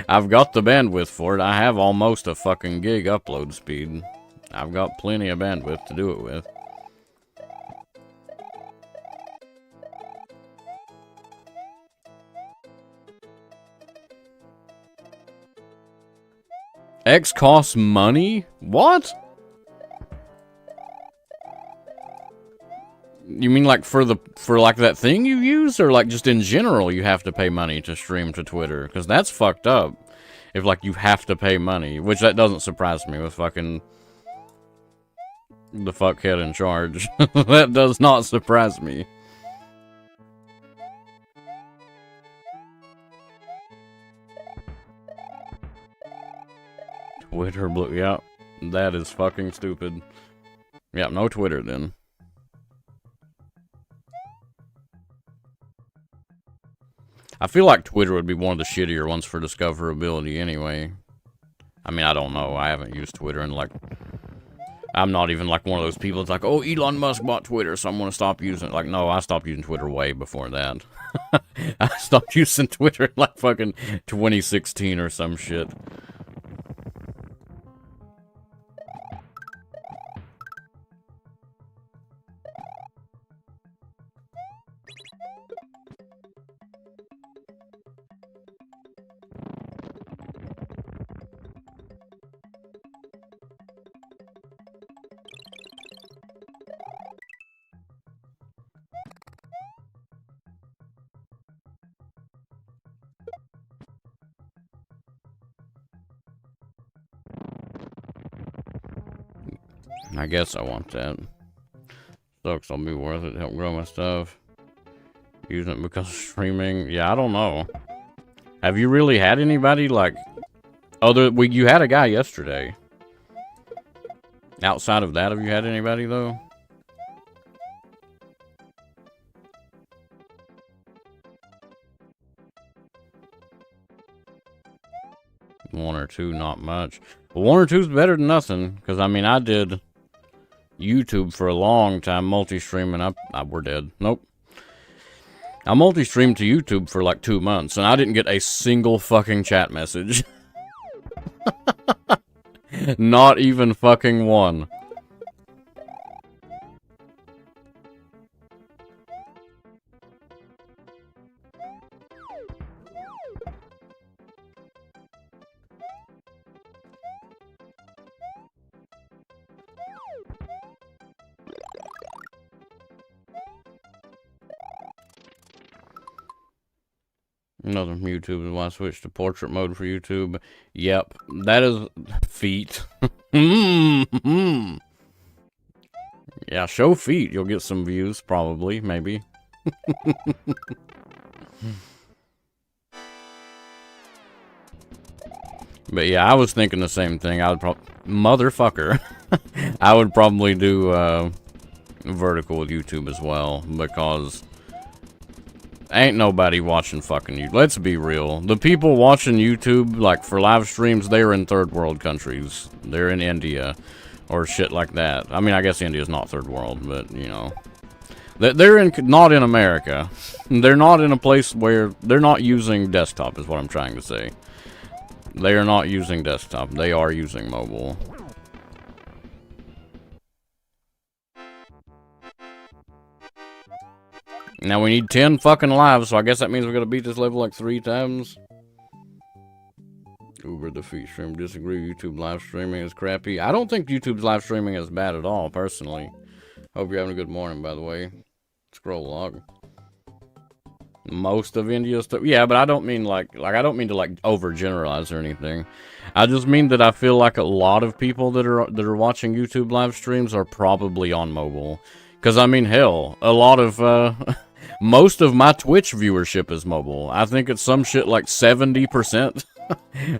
I've got the bandwidth for it. I have almost a fucking gig upload speed. I've got plenty of bandwidth to do it with. X costs money? What? You mean like for like that thing you use, or like just in general you have to pay money to stream to Twitter? Because that's fucked up. If like you have to pay money, which that doesn't surprise me with fucking the fuckhead in charge. That does not surprise me. Twitter blue, yeah, that is fucking stupid. Yeah, no Twitter then. I feel like Twitter would be one of the shittier ones for discoverability anyway. I mean, I don't know. I haven't used Twitter in like... I'm not even like one of those people that's like, oh, Elon Musk bought Twitter, so I'm going to stop using it. Like, no, I stopped using Twitter way before that. I stopped using Twitter in like fucking 2016 or some shit. I guess I want that. Sucks, I'll be worth it to help grow my stuff. Using it because of streaming. Yeah, I don't know. Have you really had anybody like you had a guy yesterday. Outside of that, have you had anybody though? One or two, not much. But one or two's better than nothing. Because, I mean, I did YouTube for a long time, multi-streaming. We're dead. Nope. I multi-streamed to YouTube for like 2 months, and I didn't get a single fucking chat message. Not even fucking one. Another from YouTube is why I switched to portrait mode for YouTube. Yep, that is feet. Yeah, show feet. You'll get some views, probably, maybe. But yeah, I was thinking the same thing. I would motherfucker. I would probably do vertical with YouTube as well, because ain't nobody watching fucking YouTube. Let's be real. The people watching YouTube, like, for live streams, they're in third world countries. They're in India, or shit like that. I mean, I guess India's not third world, but, you know. They're not in America. They're not in a place where... They're not using desktop, is what I'm trying to say. They are not using desktop. They are using mobile. Now we need 10 fucking lives, so I guess that means we're gonna beat this level like 3 times. Uber the feed stream. Disagree. YouTube live streaming is crappy. I don't think YouTube's live streaming is bad at all, personally. Hope you're having a good morning, by the way. Scroll log. Most of India's stuff. Yeah, but I don't mean like I don't mean to like overgeneralize or anything. I just mean that I feel like a lot of people that are watching YouTube live streams are probably on mobile. Cause I mean, hell, a lot of most of my Twitch viewership is mobile. I think it's some shit like 70%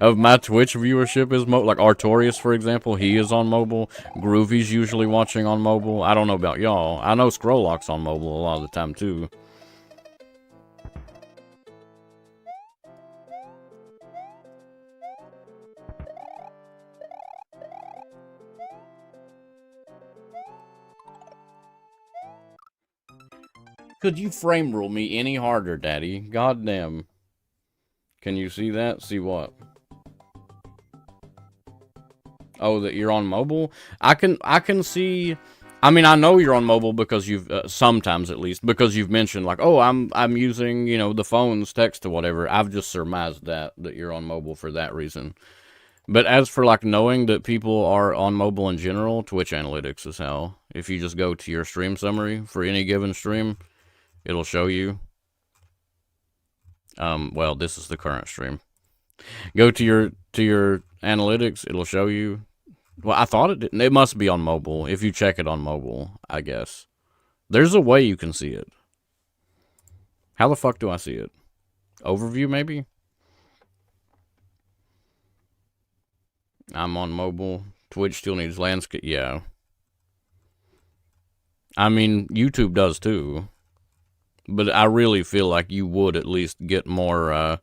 of my Twitch viewership is mobile. Like Artorias, for example, he is on mobile. Groovy's usually watching on mobile. I don't know about y'all. I know Scrolllock's on mobile a lot of the time too. Could you frame rule me any harder, Daddy? Goddamn. Can you see that? See what? Oh, that you're on mobile? I can see. I mean, I know you're on mobile because you've sometimes at least because you've mentioned like, oh, I'm using, you know, the phone's text or whatever. I've just surmised that you're on mobile for that reason. But as for like knowing that people are on mobile in general, Twitch analytics is how. If you just go to your stream summary for any given stream, it'll show you. Well, this is the current stream. Go to your analytics, it'll show you. Well, I thought it didn't. It must be on mobile. If you check it on mobile, I guess. There's a way you can see it. How the fuck do I see it? Overview, maybe? I'm on mobile. Twitch still needs landscape. Yeah. I mean, YouTube does too. But I really feel like you would at least get more,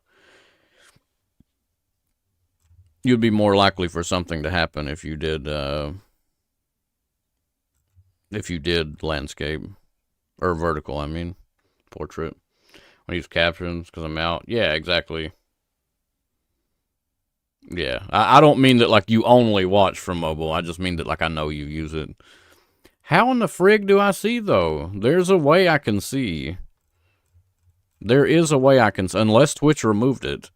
you'd be more likely for something to happen if you did landscape. Or vertical, I mean. Portrait. I use captions because I'm out. Yeah, exactly. Yeah. I don't mean that, like, you only watch from mobile. I just mean that, like, I know you use it. How in the frig do I see, though? There's a way I can see. There is a way I can, unless Twitch removed it,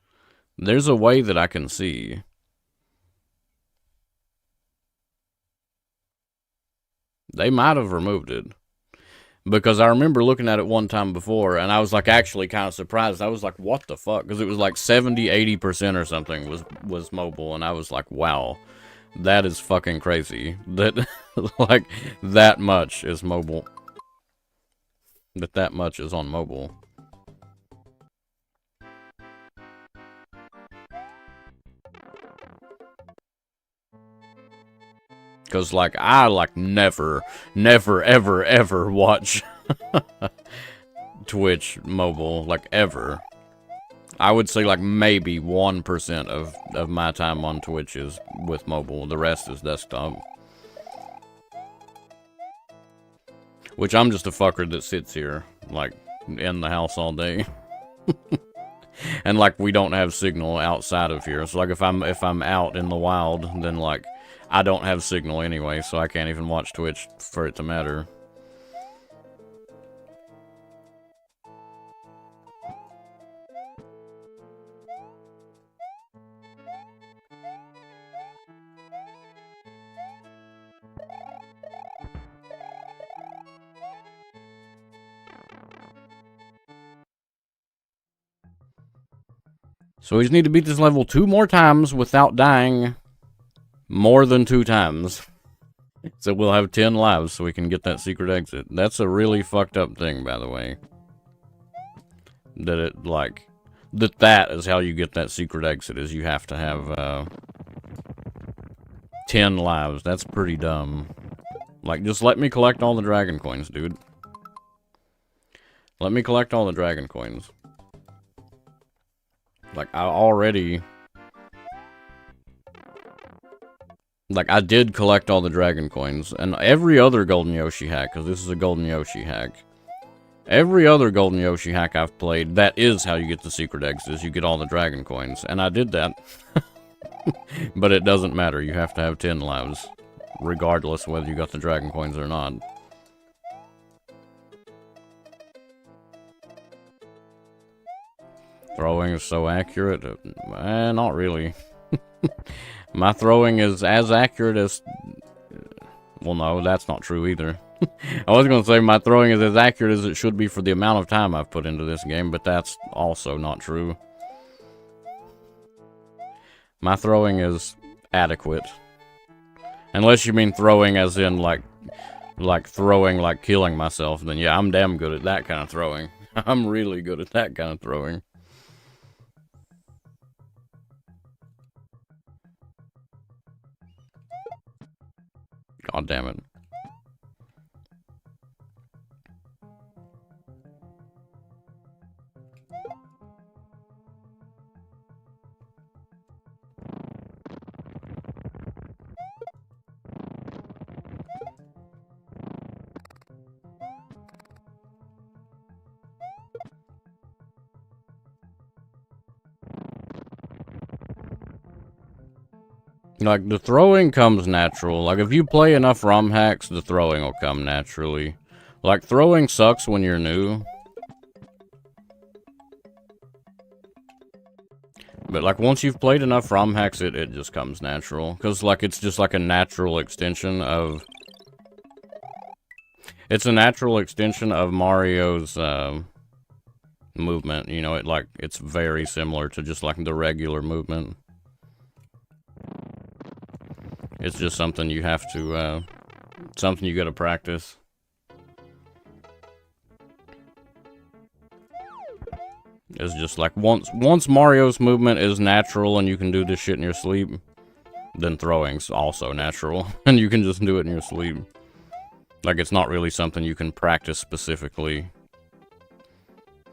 there's a way that I can see. They might have removed it. Because I remember looking at it one time before, and I was like actually kind of surprised. I was like, what the fuck? Because it was like 70-80% or something was mobile, and I was like, wow, that is fucking crazy. That, like, that much is mobile. That much is on mobile. Because, like, I, like, never, ever watch Twitch mobile, like, ever. I would say, like, maybe 1% of my time on Twitch is with mobile. The rest is desktop. Which I'm just a fucker that sits here, like, in the house all day. And, like, we don't have signal outside of here. So, like, if I'm out in the wild, then, like, I don't have signal anyway, so I can't even watch Twitch for it to matter. So we just need to beat this level 2 more times without dying more than 2 times. So we'll have 10 lives so we can get that secret exit. That's a really fucked up thing, by the way. That it, like, that is how you get that secret exit, is you have to have, 10 lives. That's pretty dumb. Like, just let me collect all the dragon coins, dude. Let me collect all the dragon coins. Like, I already... Like, I did collect all the dragon coins, and every other golden Yoshi hack, because this is a golden Yoshi hack. Every other golden Yoshi hack I've played, that is how you get the secret exit, is you get all the dragon coins, and I did that. But it doesn't matter. You have to have 10 lives, regardless whether you got the dragon coins or not. Throwing is so accurate? Not really. My throwing is as accurate as... Well, no, that's not true either. I was going to say my throwing is as accurate as it should be for the amount of time I've put into this game, but that's also not true. My throwing is adequate. Unless you mean throwing as in, like throwing like killing myself, then yeah, I'm damn good at that kind of throwing. I'm really good at that kind of throwing. God damn it. Like, the throwing comes natural. Like, if you play enough ROM hacks, the throwing will come naturally. Like, throwing sucks when you're new. But, like, once you've played enough ROM hacks, it just comes natural. Because, like, it's just, like, a natural extension of... It's a natural extension of Mario's, movement. You know, it's very similar to just, like, the regular movement. It's just something you have to, something you gotta practice. It's just like, once Mario's movement is natural and you can do this shit in your sleep, then throwing's also natural, and you can just do it in your sleep. Like, it's not really something you can practice specifically.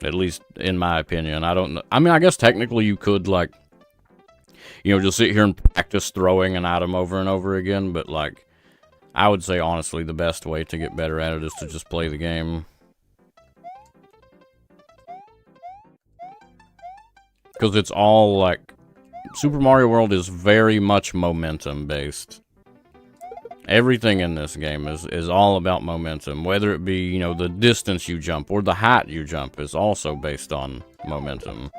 At least, in my opinion. I don't know. I mean, I guess technically you could, like, you know, just sit here and practice throwing an item over and over again, but, like, I would say, honestly, the best way to get better at it is to just play the game. Because it's all, like, Super Mario World is very much momentum-based. Everything in this game is all about momentum. Whether it be, you know, the distance you jump or the height you jump is also based on momentum.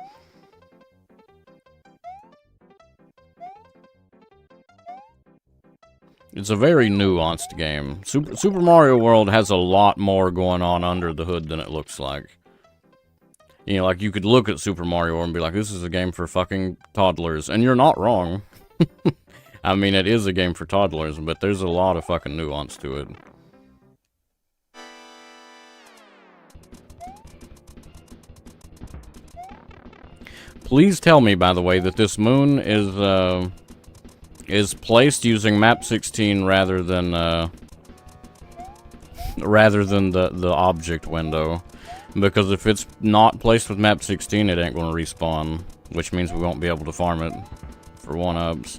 It's a very nuanced game. Super Mario World has a lot more going on under the hood than it looks like. You know, like, you could look at Super Mario World and be like, this is a game for fucking toddlers. And you're not wrong. I mean, it is a game for toddlers, but there's a lot of fucking nuance to it. Please tell me, by the way, that this moon is placed using map 16 rather than the object window. Because if it's not placed with map 16, it ain't gonna respawn, which means we won't be able to farm it for 1-ups.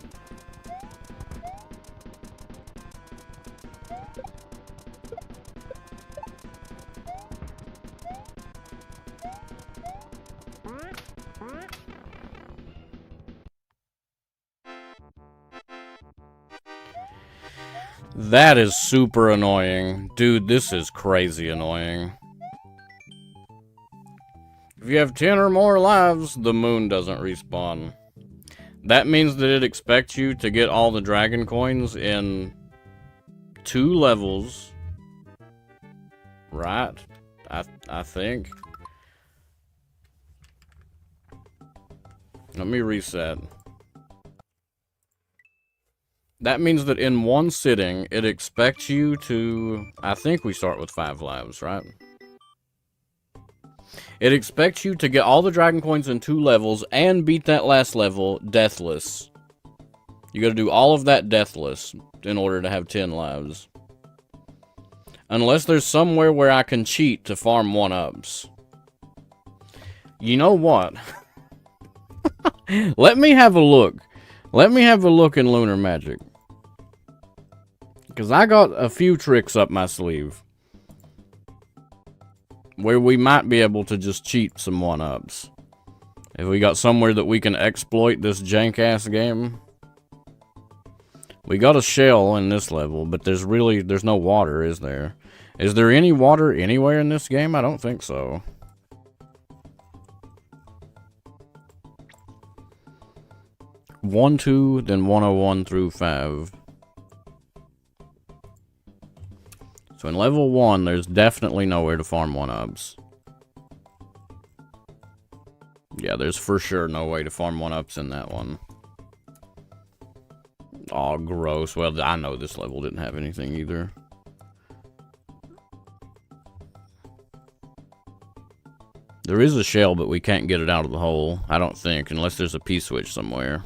That is super annoying. Dude, this is crazy annoying. If you have 10 or more lives, the moon doesn't respawn. That means that it expects you to get all the dragon coins in 2 levels. Right? I think. Let me reset. That means that in one sitting, it expects you to... I think we start with 5 lives, right? It expects you to get all the dragon coins in 2 levels and beat that last level deathless. You gotta do all of that deathless in order to have 10 lives. Unless there's somewhere where I can cheat to farm 1-ups. You know what? Let me have a look. Let me have a look in Lunar Magic. Because I got a few tricks up my sleeve. Where we might be able to just cheat some 1-ups. If we got somewhere that we can exploit this jank-ass game. We got a shell in this level, but there's no water, is there? Is there any water anywhere in this game? I don't think so. One, 2, then 101 through 5. So in level 1, there's definitely nowhere to farm 1-ups. Yeah, there's for sure no way to farm 1-ups in that one. Aw, gross. Well, I know this level didn't have anything either. There is a shell, but we can't get it out of the hole, I don't think, unless there's a P-switch somewhere.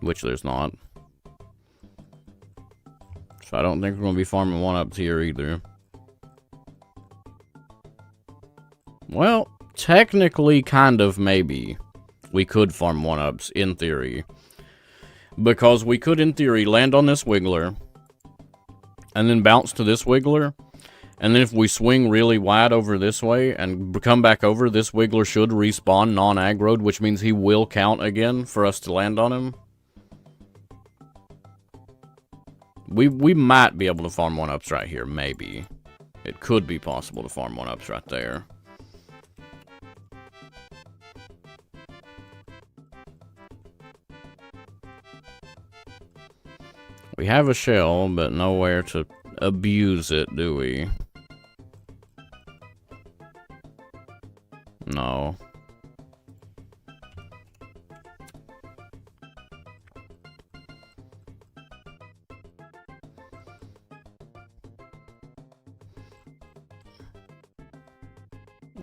Which there's not. So I don't think we're going to be farming 1-ups here either. Well, technically, kind of, maybe. We could farm 1-ups, in theory. Because we could, in theory, land on this wiggler. And then bounce to this wiggler. And then if we swing really wide over this way and come back over, this wiggler should respawn non-aggroed, which means he will count again for us to land on him. We might be able to farm 1-ups right here, maybe. It could be possible to farm 1-ups right there. We have a shell, but nowhere to abuse it, do we? No.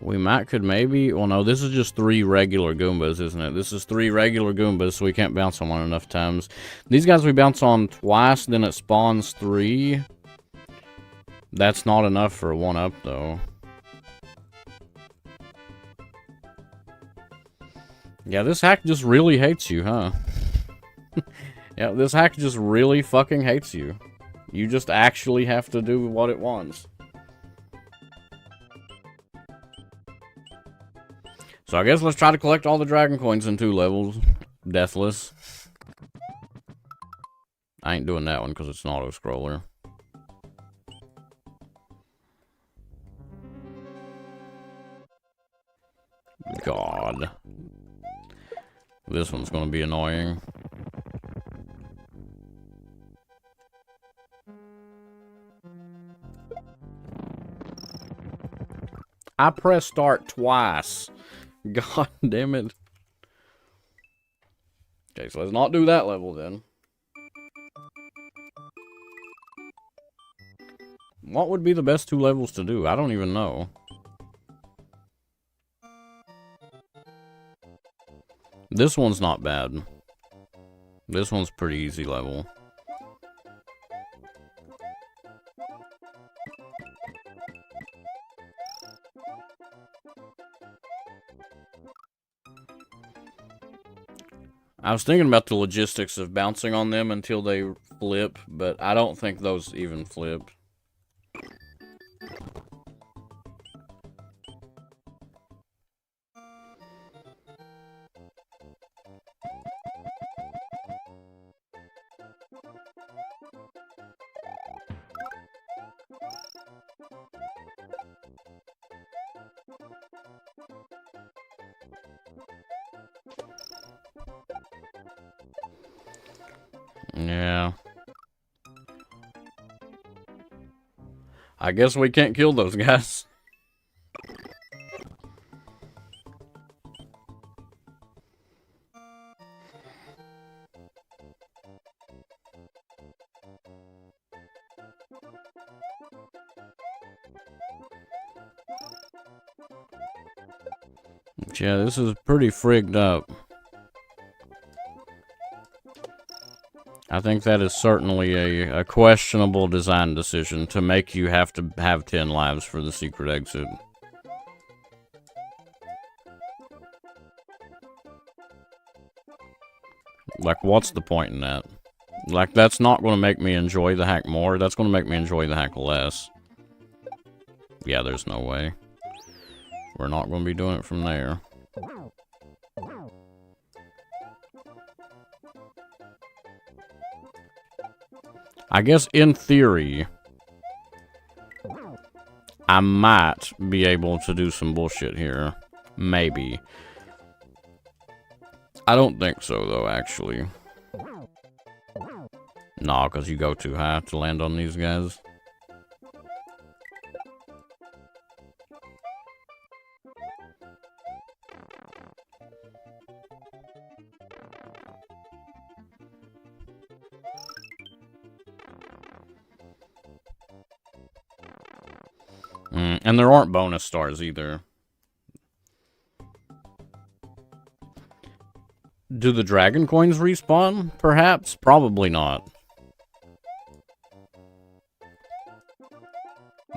We could maybe... Well, no, this is just 3 regular Goombas, isn't it? This is 3 regular Goombas, so we can't bounce on one enough times. These guys we bounce on twice, then it spawns 3. That's not enough for a 1-up, though. Yeah, this hack just really hates you, huh? Yeah, this hack just really fucking hates you. You just actually have to do what it wants. So I guess let's try to collect all the dragon coins in 2 levels. Deathless. I ain't doing that one because it's an auto-scroller. God. This one's gonna be annoying. I pressed start twice. God damn it. Okay, so let's not do that level then. What would be the best 2 levels to do? I don't even know. This one's not bad. This one's pretty easy level. I was thinking about the logistics of bouncing on them until they flip, but I don't think those even flip. Yeah. I guess we can't kill those guys. Yeah, this is pretty frigged up. I think that is certainly a questionable design decision to make you have to have 10 lives for the secret exit. Like, what's the point in that? Like, that's not going to make me enjoy the hack more. That's going to make me enjoy the hack less. Yeah, there's no way. We're not going to be doing it from there. I guess in theory, I might be able to do some bullshit here. Maybe. I don't think so, though, actually. Nah, because you go too high to land on these guys. And there aren't bonus stars either. Do the dragon coins respawn? Perhaps? Probably not.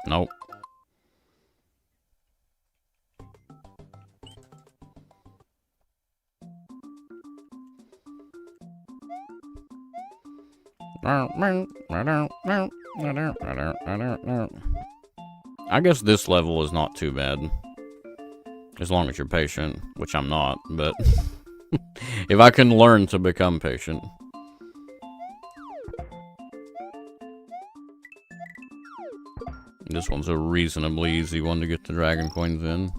Nope. I guess this level is not too bad. As long as you're patient, which I'm not, but if I can learn to become patient. This one's a reasonably easy one to get the dragon coins in.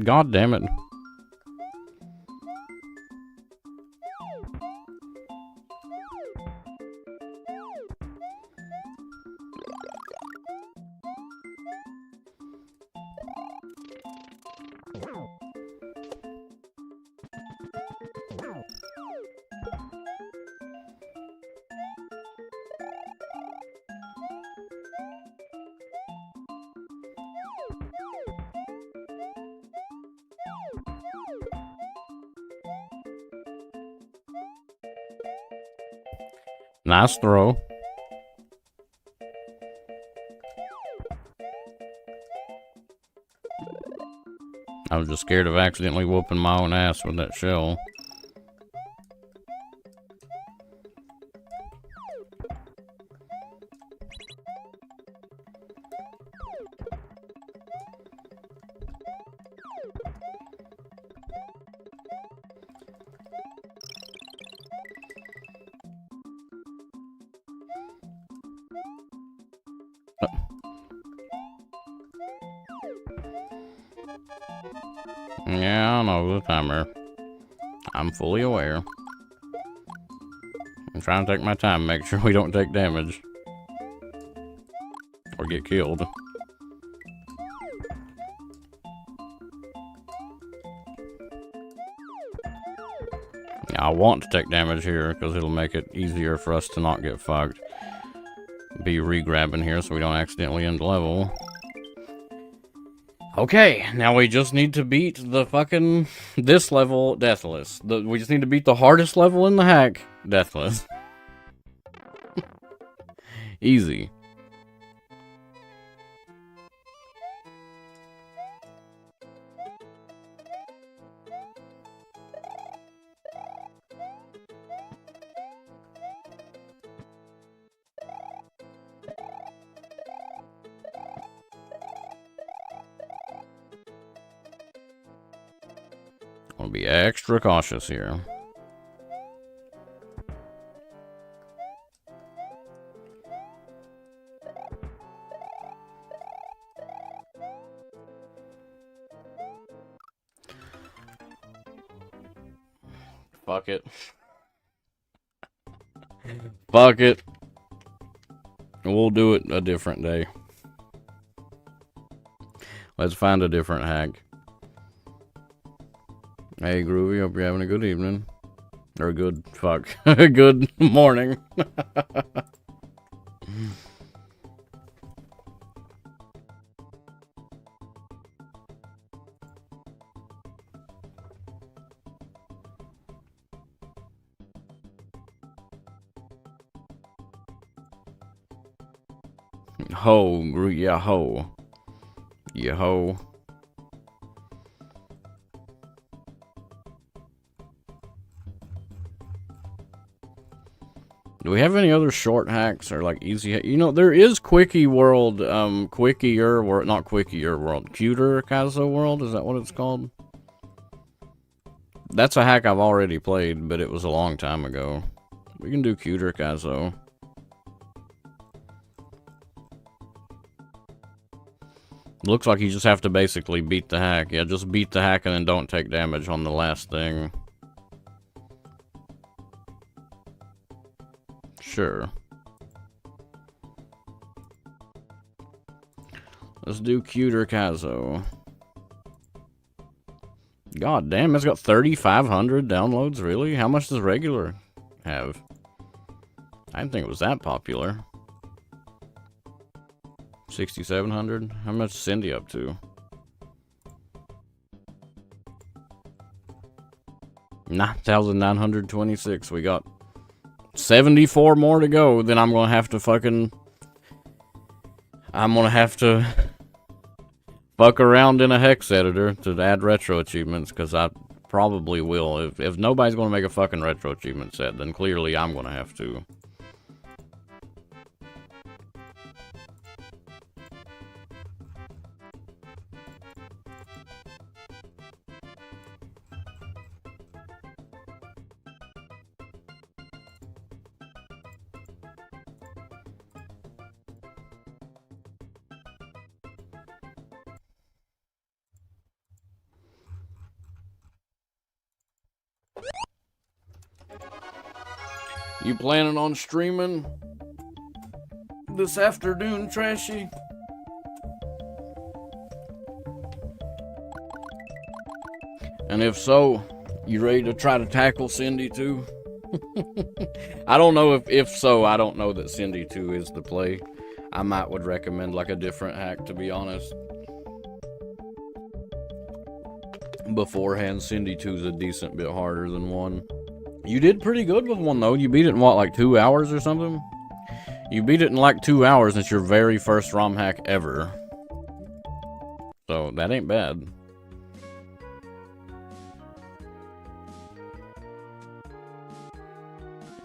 God damn it. Nice throw. I was just scared of accidentally whooping my own ass with that shell. Yeah, I know the timer. I'm fully aware. I'm trying to take my time, make sure we don't take damage. Or get killed. Yeah, I want to take damage here, because it'll make it easier for us to not get fucked. Be re-grabbing here so we don't accidentally end the level. Okay, now we just need to beat the fucking, this level, Deathless. We just need to beat the hardest level in the hack, Deathless. Easy. I'll be extra cautious here. Fuck it. Fuck it. We'll do it a different day. Let's find a different hack. Hey, Groovy, hope you're having a good evening. Or a good, fuck, a good morning. Ho, yeah, ho. Yeah, ho. Do we have any other short hacks or like easy? You know, there is Quickie World, Quickier World, not Quickier World, Cuter Kazo World. Is that what it's called? That's a hack I've already played, but it was a long time ago. We can do Cuter Kazo. Looks like you just have to basically beat the hack. Yeah, just beat the hack and then don't take damage on the last thing. Sure. Let's do Cuter Kazo. God damn, it's got 3,500 downloads, really? How much does regular have? I didn't think it was that popular. 6,700? How much is Cindy up to? 9,926. We got 74 more to go. Then I'm gonna have to fuck around in a hex editor to add retro achievements, because I probably will. If nobody's gonna make a fucking retro achievement set, then clearly I'm gonna have to. You planning on streaming this afternoon, Trashy? And if so, you ready to try to tackle Cindy 2? I don't know if so, I don't know that Cindy 2 is the play. I would recommend like a different hack, to be honest. Beforehand, Cindy 2 is a decent bit harder than 1. You did pretty good with 1, though. You beat it in, what, like 2 hours or something? You beat it in like 2 hours. It's your very first ROM hack ever. So, that ain't bad.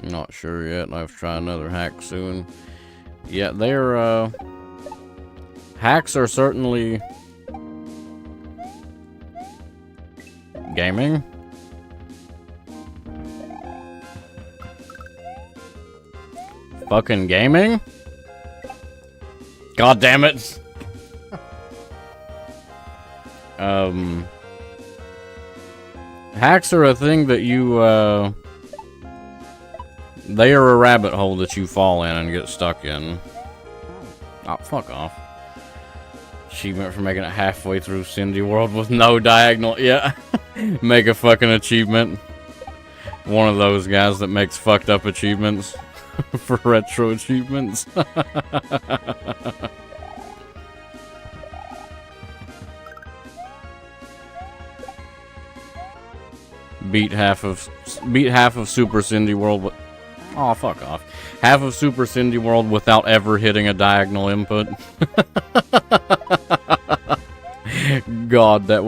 Not sure yet. I'll have to try another hack soon. Yeah, they're, hacks are certainly gaming. Fucking gaming? God damn it. Hacks are a thing that you, they are a rabbit hole that you fall in and get stuck in. Oh, fuck off. Achievement for making it halfway through Cindy World with no diagonal. Yeah. Make a fucking achievement. One of those guys that makes fucked up achievements. For retro achievements. Beat half of Super Cindy World with, oh, fuck off. Half of Super Cindy World without ever hitting a diagonal input. God, that